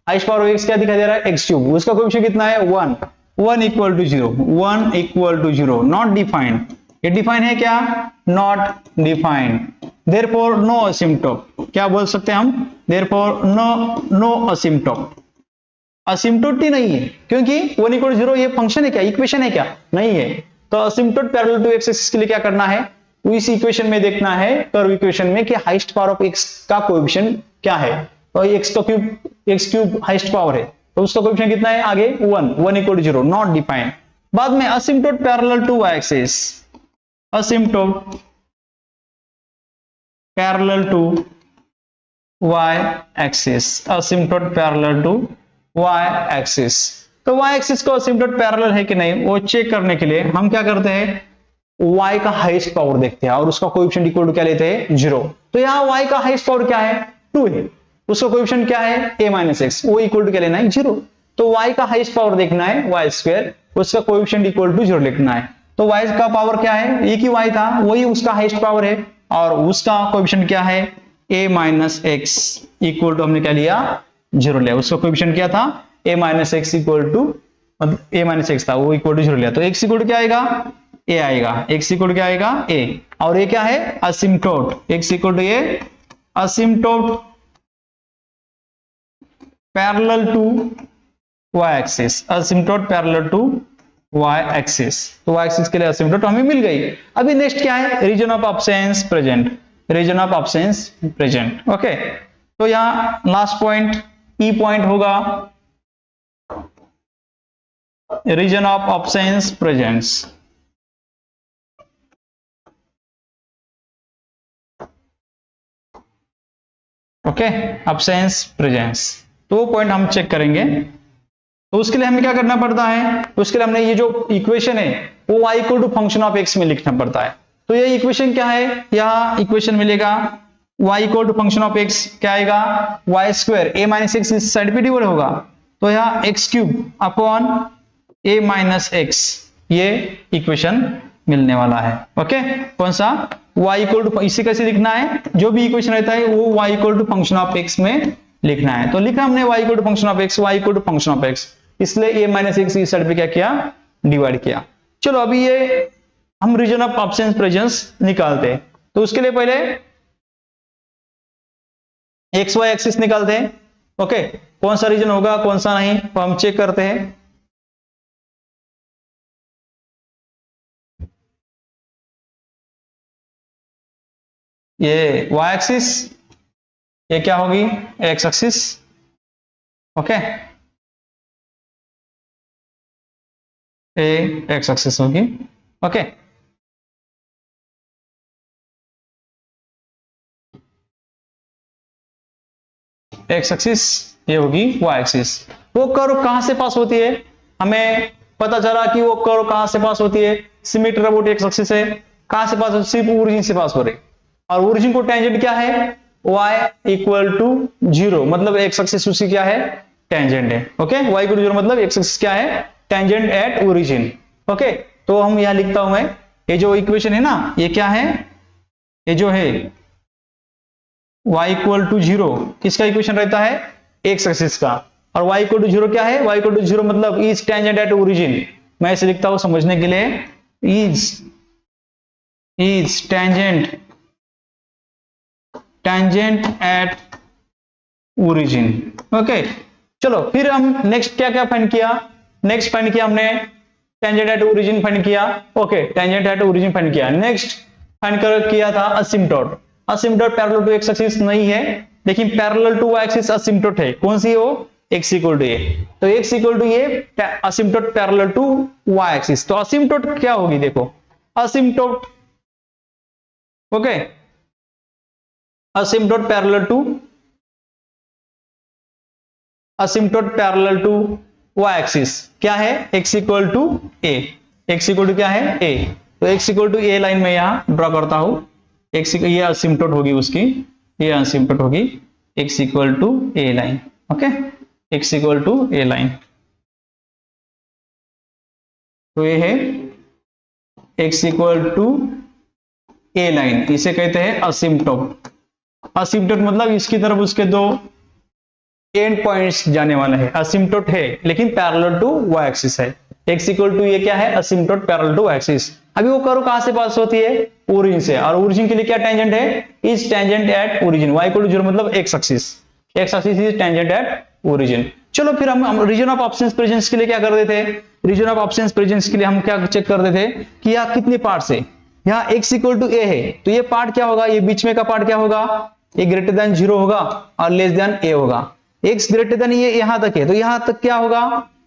हाईएस्ट पावर ऑफ एक्स क्या दिखाई दे रहा है, एक्स क्यूब, उसका कोएफिशिएंट कितना है 1, 1 equal to 0, 1 equal to 0, not defined. ये डिफाइन है क्या, not defined, therefore no asymptote. क्या बोल सकते हैं हम, देयरफॉर नो असिम्पटोट, असिम्पटोट ही नहीं है, क्योंकि 1 इक्वल टू 0 ये फंक्शन है क्या, इक्वेशन है क्या, नहीं है। तो asymptote parallel to x axis के लिए क्या करना है, इस इक्वेशन में देखना है, कर्व इक्वेशन में, कि हाईएस्ट पावर ऑफ एक्स का कोएफिशिएंट क्या है। तो एक्स क्यूब हाईएस्ट पावर है, तो उसका कोएफिशिएंट कितना है, आगे 1, 1 इक्वल टू 0, नॉट डिफाइंड। बाद में asymptote parallel to y axis, asymptote parallel to y axis, asymptote parallel to y axis. तो y एक्सिस को असिम्प्टोट पैरेलल है कि नहीं वो चेक करने के लिए हम क्या करते हैं, y का हाईएस्ट पावर देखते हैं और उसका कोएफिशिएंट इक्वल टू क्या लेते हैं, 0। तो यहाँ y का हाईएस्ट पावर क्या है, 2 है, उसका कोएफिशिएंट क्या है, a माइनस एक्स, वो इक्वल टू क्या लेना है, 0। तो y का हाईएस्ट पावर देखना है y स्क्वायर, उसका कोएफिशिएंट इक्वल टू 0 लिखना है। तो y का पावर क्या है, एक ही y था, वही उसका हाईएस्ट पावर है और उसका कोएफिशिएंट क्या है, a minus x equal to हमने क्या लिया, 0 लिया। उसका कोएफिशिएंट क्या था, a minus x equal to, मतलब a माइनस एक्स था, वो इक्वल टू 0 लिया। तो x इक्वल टू क्या आएगा, a आएगा, x इक्वल टू क्या आएगा, a। और ये क्या है, असिम्प्टोट, x इक्वल टू ये asymptote parallel to y axis, asymptote parallel to y axis. तो y एक्सिस के लिए असिम्प्टोट हमें मिल गई। अभी नेक्स्ट क्या है, region of absence present, region of absence present. Okay, तो यहां लास्ट पॉइंट ई पॉइंट होगा, region of absence presence. Okay, absence presence, तो वो पॉइंट हम चेक करेंगे। तो उसके लिए हमें क्या करना पड़ता है, उसके लिए हमने ये जो इक्वेशन है वो y equal to function of x में लिखना पड़ता है। तो ये इक्वेशन क्या है, यहाँ इक्वेशन मिलेगा y equal to function of x क्या आएगा, y square a minus x इस साइड पे डिवाइड होगा, तो यहाँ x cube upon a minus x, ये इक्वेशन मिलने वाला है। ओके, कौन सा, y इक्वल टू, इसे कैसे लिखना है, जो भी इक्वेशन रहता है वो y equal to function of x में लिखना है। तो लिखा हमने y equal to function of x, y equal to function of x, इसलिए a माइनस एक्स इस साइड पे क्या किया, डिवाइड किया। चलो अभी ये हम रीजन ऑफ एब्सेंस प्रेजेंस निकालते हैं। तो उसके लिए पहले एक्स वाई एक्सिस निकालते हैं। ओके, कौन सा रीजन होगा कौन सा नहीं, तो हम चेक करते हैं। ये y एक्सिस, ये क्या होगी, x एक्सिस। ओके, ये x एक्सिस होगी। ओके, x एक्सिस, ये होगी y एक्सिस। वो कर्व कहां से पास होती है, हमें पता चला कि वो कर्व कहां से पास होती है, सिमेट्री अबाउट x एक्सिस है, कहां से पास होती है, सिर्फ ओरिजिन से पास हो रही, और ओरिजिन को टेंजेंट क्या है, y इक्वल टू 0, मतलब x एक्सिस उसकी क्या है, टेंजेंट है। ओके, y इक्वल टू 0 मतलब x एक्सिस क्या है, टेंजेंट एट ओरिजिन। ओके, तो हम यहां लिखता हूं मैं, ये जो इक्वेशन है ना, ये क्या है, ये जो है y इक्वल टू 0 किसका इक्वेशन रहता है, x एक्सिस का, और y इक्वल टू 0 क्या है, y इक्वल टू 0 मतलब इज टेंजेंट एट ओरिजिन। मैं इसे लिखता हूं समझने के लिए, is tangent at origin. Okay, चलो फिर हम नेक्स्ट क्या क्या फाइंड किया, नेक्स्ट फाइंड किया हमने टेंजेंट एट ओरिजिन फाइंड किया। Okay, tangent at origin find किया। नेक्स्ट फाइंड कर किया था asymptote, asymptote parallel to x axis नहीं है, लेकिन parallel to y axis asymptote है। कौन सी हो, x इक्वल टू a, तो x equal to a asymptote parallel to y axis. तो असिम्प्टोट क्या होगी, देखो asymptote, okay, asymptote parallel to y axis क्या है, x equal to a, x equal to क्या है, a, तो x equal to a line में यहां ड्रॉ करता हूं, x ये असिम्प्टोट होगी उसकी, ये असिम्प्टोट होगी, x equal to a line. Okay, x equal to a line, तो ये है x equal to a line, इसे कहते हैं असिम्प्टोट। असिम्प्टोट मतलब इसकी तरफ उसके दो एंड पॉइंट्स जाने वाला है, असिम्प्टोट है लेकिन पैरेलल टू y एक्सिस है। x इक्वल टू ये क्या है, asymptote parallel to y axis. अभी वो कर्व कहां से पास होती है, ओरिजिन से, और ओरिजिन के लिए क्या टेंजेंट है, is tangent at origin, y equal to 0 मतलब x axis, x axis is tangent at origin. चलो फिर हम रीजन ऑफ एब्सेंस प्रेजेंस के लिए क्या करते थे, रीजन ऑफ एब्सेंस प्रेजेंस के लिए हम क्या चेक करते थे कि यहाँ कितने पार्ट्स है, यहाँ x इक्वल टू a है, तो ये पार्ट क्या होगा, ये बीच में का पार्ट क्या होगा, ये ग्रेटर देन 0 होगा और लेस देन a होगा। x ग्रेटर देन ये यहां तक है, तो यहां तक क्या होगा,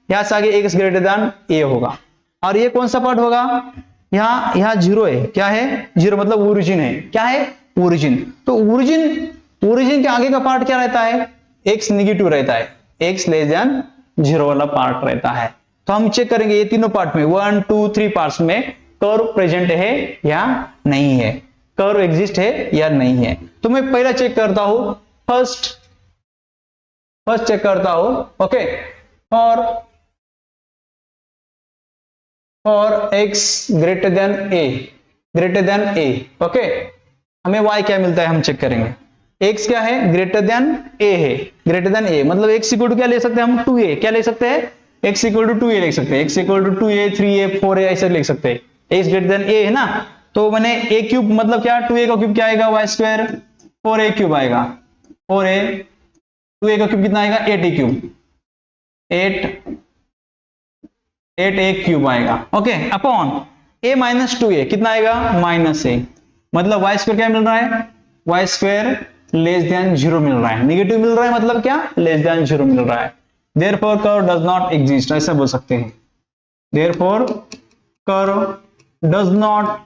यहां से आगे x ग्रेटर देन a होगा। और ये कौन सा पार्ट होगा, यहाँ 0 है, क्या है 0 मतलब ओरिजिन है, क्या है ओरिजिन। तो ओरिजिन के आगे का पार्ट क्या रहता है, x निगेटिव रहता है, x लेस देन 0 वाला पार्ट रहता है। तो हम चेक करेंगे ये तीनों पार्ट में 1 2 3 पार्ट्स में कर्व प्रेजेंट है या नहीं है, कर्व एग्जिस्ट है या नहीं है। तो मैं पहला चेक करता हूं, फर्स्ट चेक करता हूं, okay, for x greater then a, okay, हमें y क्या मिलता है हम चेक करेंगे। x क्या है, ग्रेटर देन a है, ग्रेटर देन a मतलब x इक्वल टू क्या ले सकते हैं हम, 2a, क्या ले सकते हैं, x इक्वल टू 2a लिख सकते हैं, x equal to 2a 3a 4a ऐसे लिख सकते हैं, x ग्रेटर देन a है ना। तो मैंने a क्यूब मतलब क्या, 2a का क्यूब क्या आएगा, y स्क्वायर, 4a क्यूब आएगा, 4a, 2a का क्यूब कितना आएगा, 8a क्यूब, 8a क्यूब आएगा, okay, upon a minus 2a कितना आएगा, माइनस a, मतलब y स्क्वायर क्या मिल रहा है, y स्क्वायर लेस देन 0 मिल रहा है, निगेटिव मिल रहा है मतलब क्या, लेस देन 0 मिल रहा है। Therefore curve does not exist, ऐसा बोल सकते हैं, therefore curve does not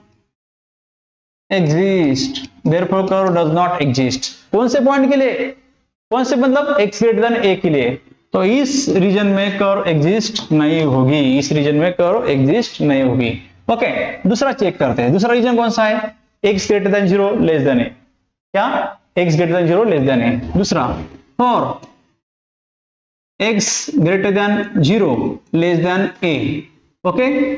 exist, therefore curve does not exist. कौन से पॉइंट के लिए, कौन से मतलब x ग्रेटर देन a के लिए, तो इस रीजन में कर्व एग्जिस्ट नहीं होगी, इस रीजन में कर्व एग्जिस्ट नहीं होगी, ओके। दूसरा चेक करते हैं, दूसरा रीजन कौन सा है, x greater than 0 less than a, क्या, x greater than 0 less than a। दूसरा for x greater than 0 less than a, okay,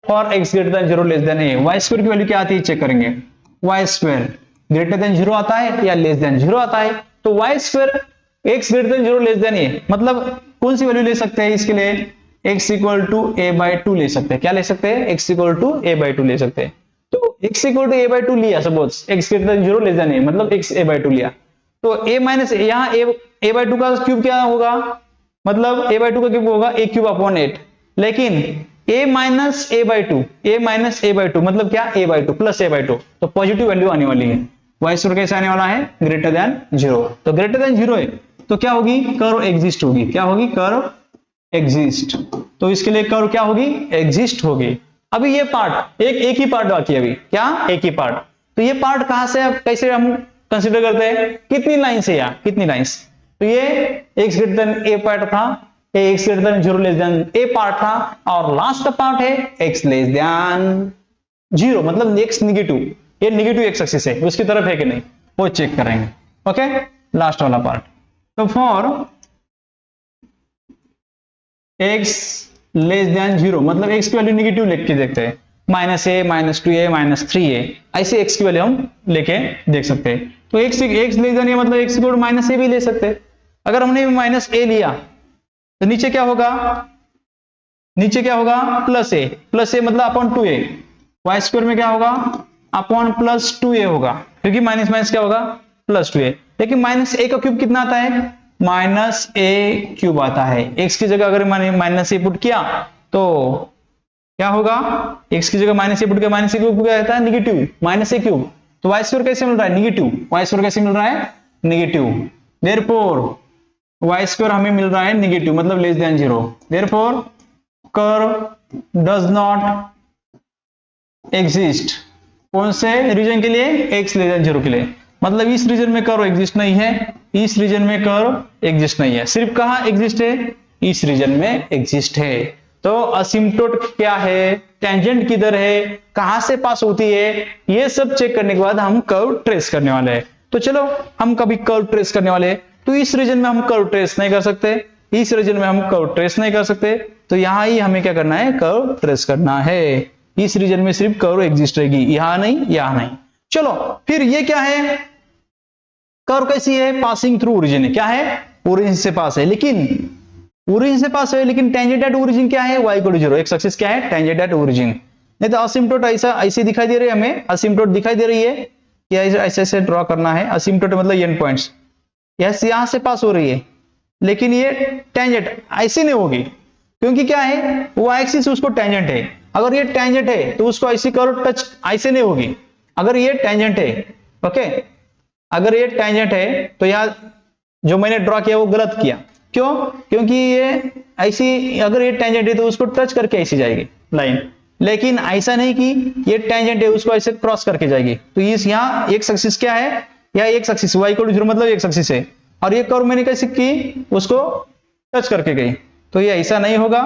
for x greater than 0 less than a, y square की वैल्यू क्या आती है चेक करेंगे, y स्क्वायर ग्रेटर देन 0 आता है या लेस देन 0 आता है। तो y square x greater than 0 less than a मतलब कौन सी वैल्यू ले सकते हैं इसके लिए, x equal to a by 2 ले सकते हैं, क्या ले सकते हैं, x equal to a by 2 ले सकते हैं। तो x equal to a by 2 लिया, suppose x greater than 0 less than a मतलब x a बाई 2 लिया, तो a माइनस यहाँ a बाई 2 का क्यूब क्या होगा, मतलब a बाई 2 का क्यूब होगा a क्यूब अपॉन 8, लेकिन a minus a by 2, a minus a by 2 मतलब क्या, a by 2 plus a by 2, तो पॉजिटिव वैल्यू आने वाली है, y स्क्वायर कैसे आने वाला है, ग्रेटर देन 0। तो ग्रेटर देन 0 है तो क्या होगी, कर्व एग्जिस्ट होगी, क्या होगी, कर्व एग्जिस्ट। तो इसके लिए कर्व क्या होगी, एग्जिस्ट होगी। अभी ये पार्ट एक ही पार्ट बाकी है, अभी क्या, एक ही पार्ट। तो ये पार्ट कहां से, कैसे हम कंसिडर करते हैं, कितनी लाइन से, या कितनी लाइंस, तो ये x greater then a part था, x greater than 0 less than a part था, और लास्ट का पार्ट है x लेस देन 0 मतलब x निगेटिव, ये निगेटिव x एक्सिस है, उसकी तरफ है कि नहीं वो चेक करेंगे, ओके, लास्ट वाला पार्ट। तो फॉर x लेस देन 0 मतलब x की वैल्यू निगेटिव लिख के देखते हैं, minus a minus 2a minus 3a, ऐसे x की वैल्यू हम लेके देख सकते हैं। तो x लेस देन a मतलब x equal to minus a भी ले सकते हैं। अगर हमने माइनस a लिया तो नीचे क्या होगा, नीचे क्या होगा, प्लस a मतलब अपॉन 2a, y स्क्वायर में क्या होगा, अपॉन प्लस 2a होगा, क्योंकि माइनस माइनस क्या होगा, प्लस 2a, लेकिन माइनस a का क्यूब कितना आता है, माइनस a क्यूब आता है। x की जगह अगर मैंने माइनस a पुट किया तो क्या होगा, x की जगह माइनस a पुट किया, माइनस a क्यूब क्या रहता है, निगेटिव, माइनस a क्यूब। तो y स्क्वायर कैसे मिल रहा है, निगेटिव, y स्क्वायर कैसे मिल रहा है, निगेटिव, देयरफॉर y स्क्वायर हमें मिल रहा है निगेटिव मतलब less than 0, therefore curve does not exist. कौन से रीजन के लिए, x लेस देन 0 के लिए, मतलब इस रीजन में कर्व एग्जिस्ट नहीं है, इस रीजन में कर्व एग्जिस्ट नहीं है, सिर्फ कहां एग्जिस्ट है, इस रीजन में एग्जिस्ट है। तो असिम्प्टोट क्या है, टेंजेंट किधर है, कहां से पास होती है, ये सब चेक करने के बाद हम कर्व ट्रेस करने वाले हैं। तो चलो हम कभी कर्व ट्रेस करने वाले हैं, तो इस रीजन में हम कर्व ट्रेस नहीं कर सकते, इस रीजन में हम कर्व ट्रेस नहीं कर सकते, तो यहां ही हमें क्या करना है, कर्व ट्रेस करना है। इस रीजन में सिर्फ कर्व एग्जिस्ट रहेगी, यहां नहीं, यहां नहीं। चलो फिर ये क्या है, कर्व कैसी है, पासिंग थ्रू ओरिजिन है, क्या है, ओरिजिन से पास है, लेकिन ओरिजिन से पास है, लेकिन टेंजेंट एट ओरिजिन क्या है, y equal to 0, x axis क्या है, टेंजेंट एट ओरिजिन। नहीं तो असिम्प्टोट ऐसा ऐसे दिखाई दे रही है, हमें असिम्प्टोट दिखाई दे रही है कि ऐसे ऐसे ड्रॉ करना है, असिम्प्टोट मतलब एंड पॉइंट्स यहां से पास हो रही है, लेकिन ये टेंजेंट ऐसी नहीं होगी, क्योंकि क्या है, वो एक्सिस उसको टेंजेंट है। अगर ये टेंजेंट है तो उसको ऐसी कर्व टच ऐसे नहीं होगी, अगर ये टेंजेंट है, ओके, अगर ये टेंजेंट है तो यार जो मैंने ड्रॉ किया वो गलत किया, क्यों? क्योंकि ये ऐसी, अगर ये टेंजेंट है तो उसको टच करके ऐसी जाएगी लाइन, लेकिन ऐसा नहीं कि ये टेंजेंट है उसको ऐसे क्रॉस करके जाएगी। तो इस यहाँ एक एक्सिस क्या है, यहाँ एक एक्सिस y = 0 मतलब एक एक्सिस है, और ये कर्व मैंने कैसे की, उसको टच करके गई, तो ये ऐसा नहीं होगा।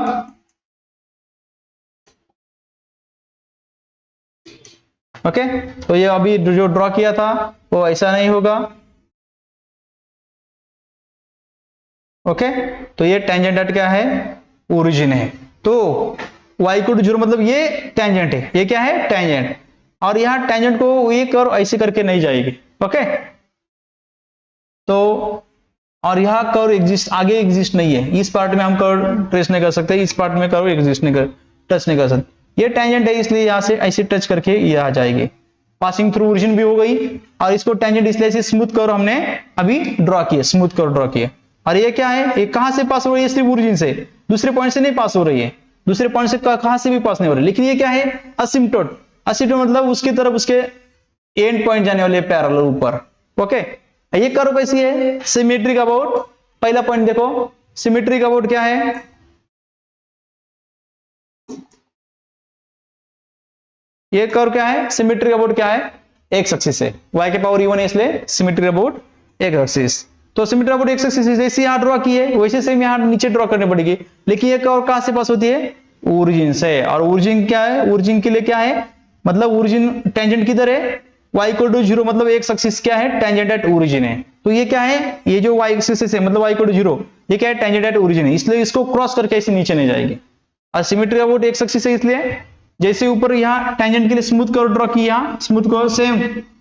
ओके, तो ये अभी जो ड्रॉ किया था वो ऐसा नहीं होगा। ओके, तो ये टेंजेंट एट क्या है, ओरिजिन है। तो y = 0 मतलब ये टेंजेंट है, ये क्या है, टेंजेंट, और यहाँ टेंजेंट को ये कर्व ऐसे करके नहीं जाएगी। ओके, तो और यहाँ कर्व एग्जिस्ट, आगे एग्जिस्ट नहीं है, इस पार्ट में हम कर्व ट्रेस नहीं कर सकते, इस पार्ट में कर्व एग्जिस्ट नहीं कर, टच नहीं कर सकते। ये टेंजेंट है इसलिए यहाँ से ऐसे टच करके ये आ जाएगी, पासिंग थ्रू ओरिजिन भी हो गई, और इसको टेंजेंट इसलिए ऐसे स्मूथ कर्व हमने अभी ड्रॉ किया, स्मूथ कर्व ड्रॉ किया। और ये क्या है, ये कहां से पास हो रही है, सिर्फ ओरिजिन से, दूसरे पॉइंट से नहीं पास हो रही है, दूसरे पॉइंट से कहां से भी पास नहीं हो रही, लेकिन ये क्या है, असिम्पटोट। असिम्पटोट मतलब उसकी तरफ उसके एंड पॉइंट जाने वाले पैरेलल ऊपर। ओके, ये कर्व कैसी है, सिमेट्रिक अबाउट, पहला पॉइंट देखो, सिमेट्रिक अबाउट क्या है, ये कर्व क्या है, सिमेट्रिक अबाउट क्या है, एक्स एक्सिस है, y के पावर e1 है इसलिए सिमेट्रिक अबाउट एक्स एक्सिस। तो सिमेट्रिक अबाउट एक्स एक्सिस जैसे यहां ड्रॉ की है वैसे सेम यहां नीचे ड्रॉ करनी पड़ेगी, लेकिन ये कर्व कहां से पास होती है, ओरिजिन से, और ओरिजिन क्या है, ओरिजिन के लिए क्या है, मतलब ओरिजिन टेंजेंट किधर है, y = 0 मतलब एक्स एक्सिस क्या है, टेंजेंट एट ओरिजिन है। तो ये क्या है, ये जो y एक्सिस है मतलब y = 0, ये क्या है, टेंजेंट एट ओरिजिन है, इसलिए इसको क्रॉस करके ऐसे नीचे नहीं जाएगी। और सिमेट्रिक अबाउट एक्स एक्सिस है इसलिए जैसे ऊपर यहाँ टेंजेंट के लिए स्मूथ कर्व ड्रॉ किया, स्मूथ कर्व सेम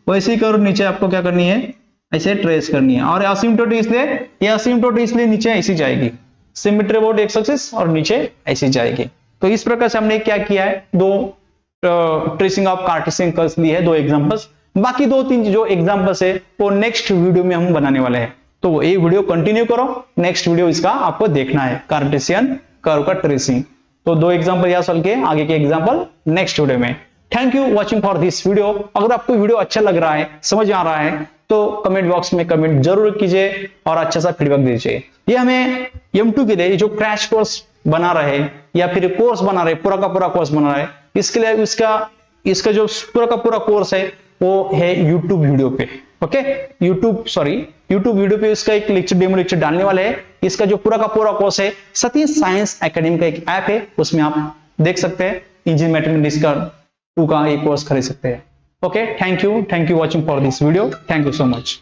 वैसे ही कर्व नीचे आपको क्या करनी है, ऐसे ट्रेस करनी है। और असिम्पटोट इसलिए, ये असिम्पटोट इसलिए नीचे ऐसी जाएगी, सिमेट्रिक अबाउट एक्स एक्सिस और नीचे ऐसी जाएगी। तो इस प्रकार से हमने क्या किया है, दो ट्रेसिंग ऑफ कार्टेशियन कर्व्स ली है, दो एग्जांपल्स। बाकी 2-3 जो एग्जांपल्स है वो नेक्स्ट वीडियो में हम बनाने वाले हैं, तो ये वीडियो कंटिन्यू करो, नेक्स्ट वीडियो इसका आपको देखना है, कार्टेशियन कर्व का ट्रेसिंग। तो 2 एग्जांपल यहाँ सॉल्व के, आगे के एग्जांपल नेक्स्ट वीडियो में। Thank you watching for this video. अगर आपको वीडियो अच्छा लग रहा है, समझ आ रहा है, तो कमेंट बॉक्स में कमेंट जरूर कीजिए और अच्छा सा फीडबैक दीजिए। ये हमें M2 के लिए जो क्रैश कोर्स बना रहे या फिर कोर्स बना रहे, पूरा का पूरा कोर्स बना रहे, इसके लिए इसका जो पूरा का पूरा कोर्स है वो है YouTube वीडियो पे। ओके, YouTube वीडियो पे इसका एक लेक्चर, डेमो लेक्चर डालने वाले हैं। इसका जो पूरा का पूरा कोर्स है सतीश साइंस एकेडमी का एक ऐप है, उसमें आप देख सकते हैं, इंजीनियरिंग मैथमेटिक्स का 2 का एक कोर्स खरीद सकते हैं। Okay, thank you watching for this video, thank you so much.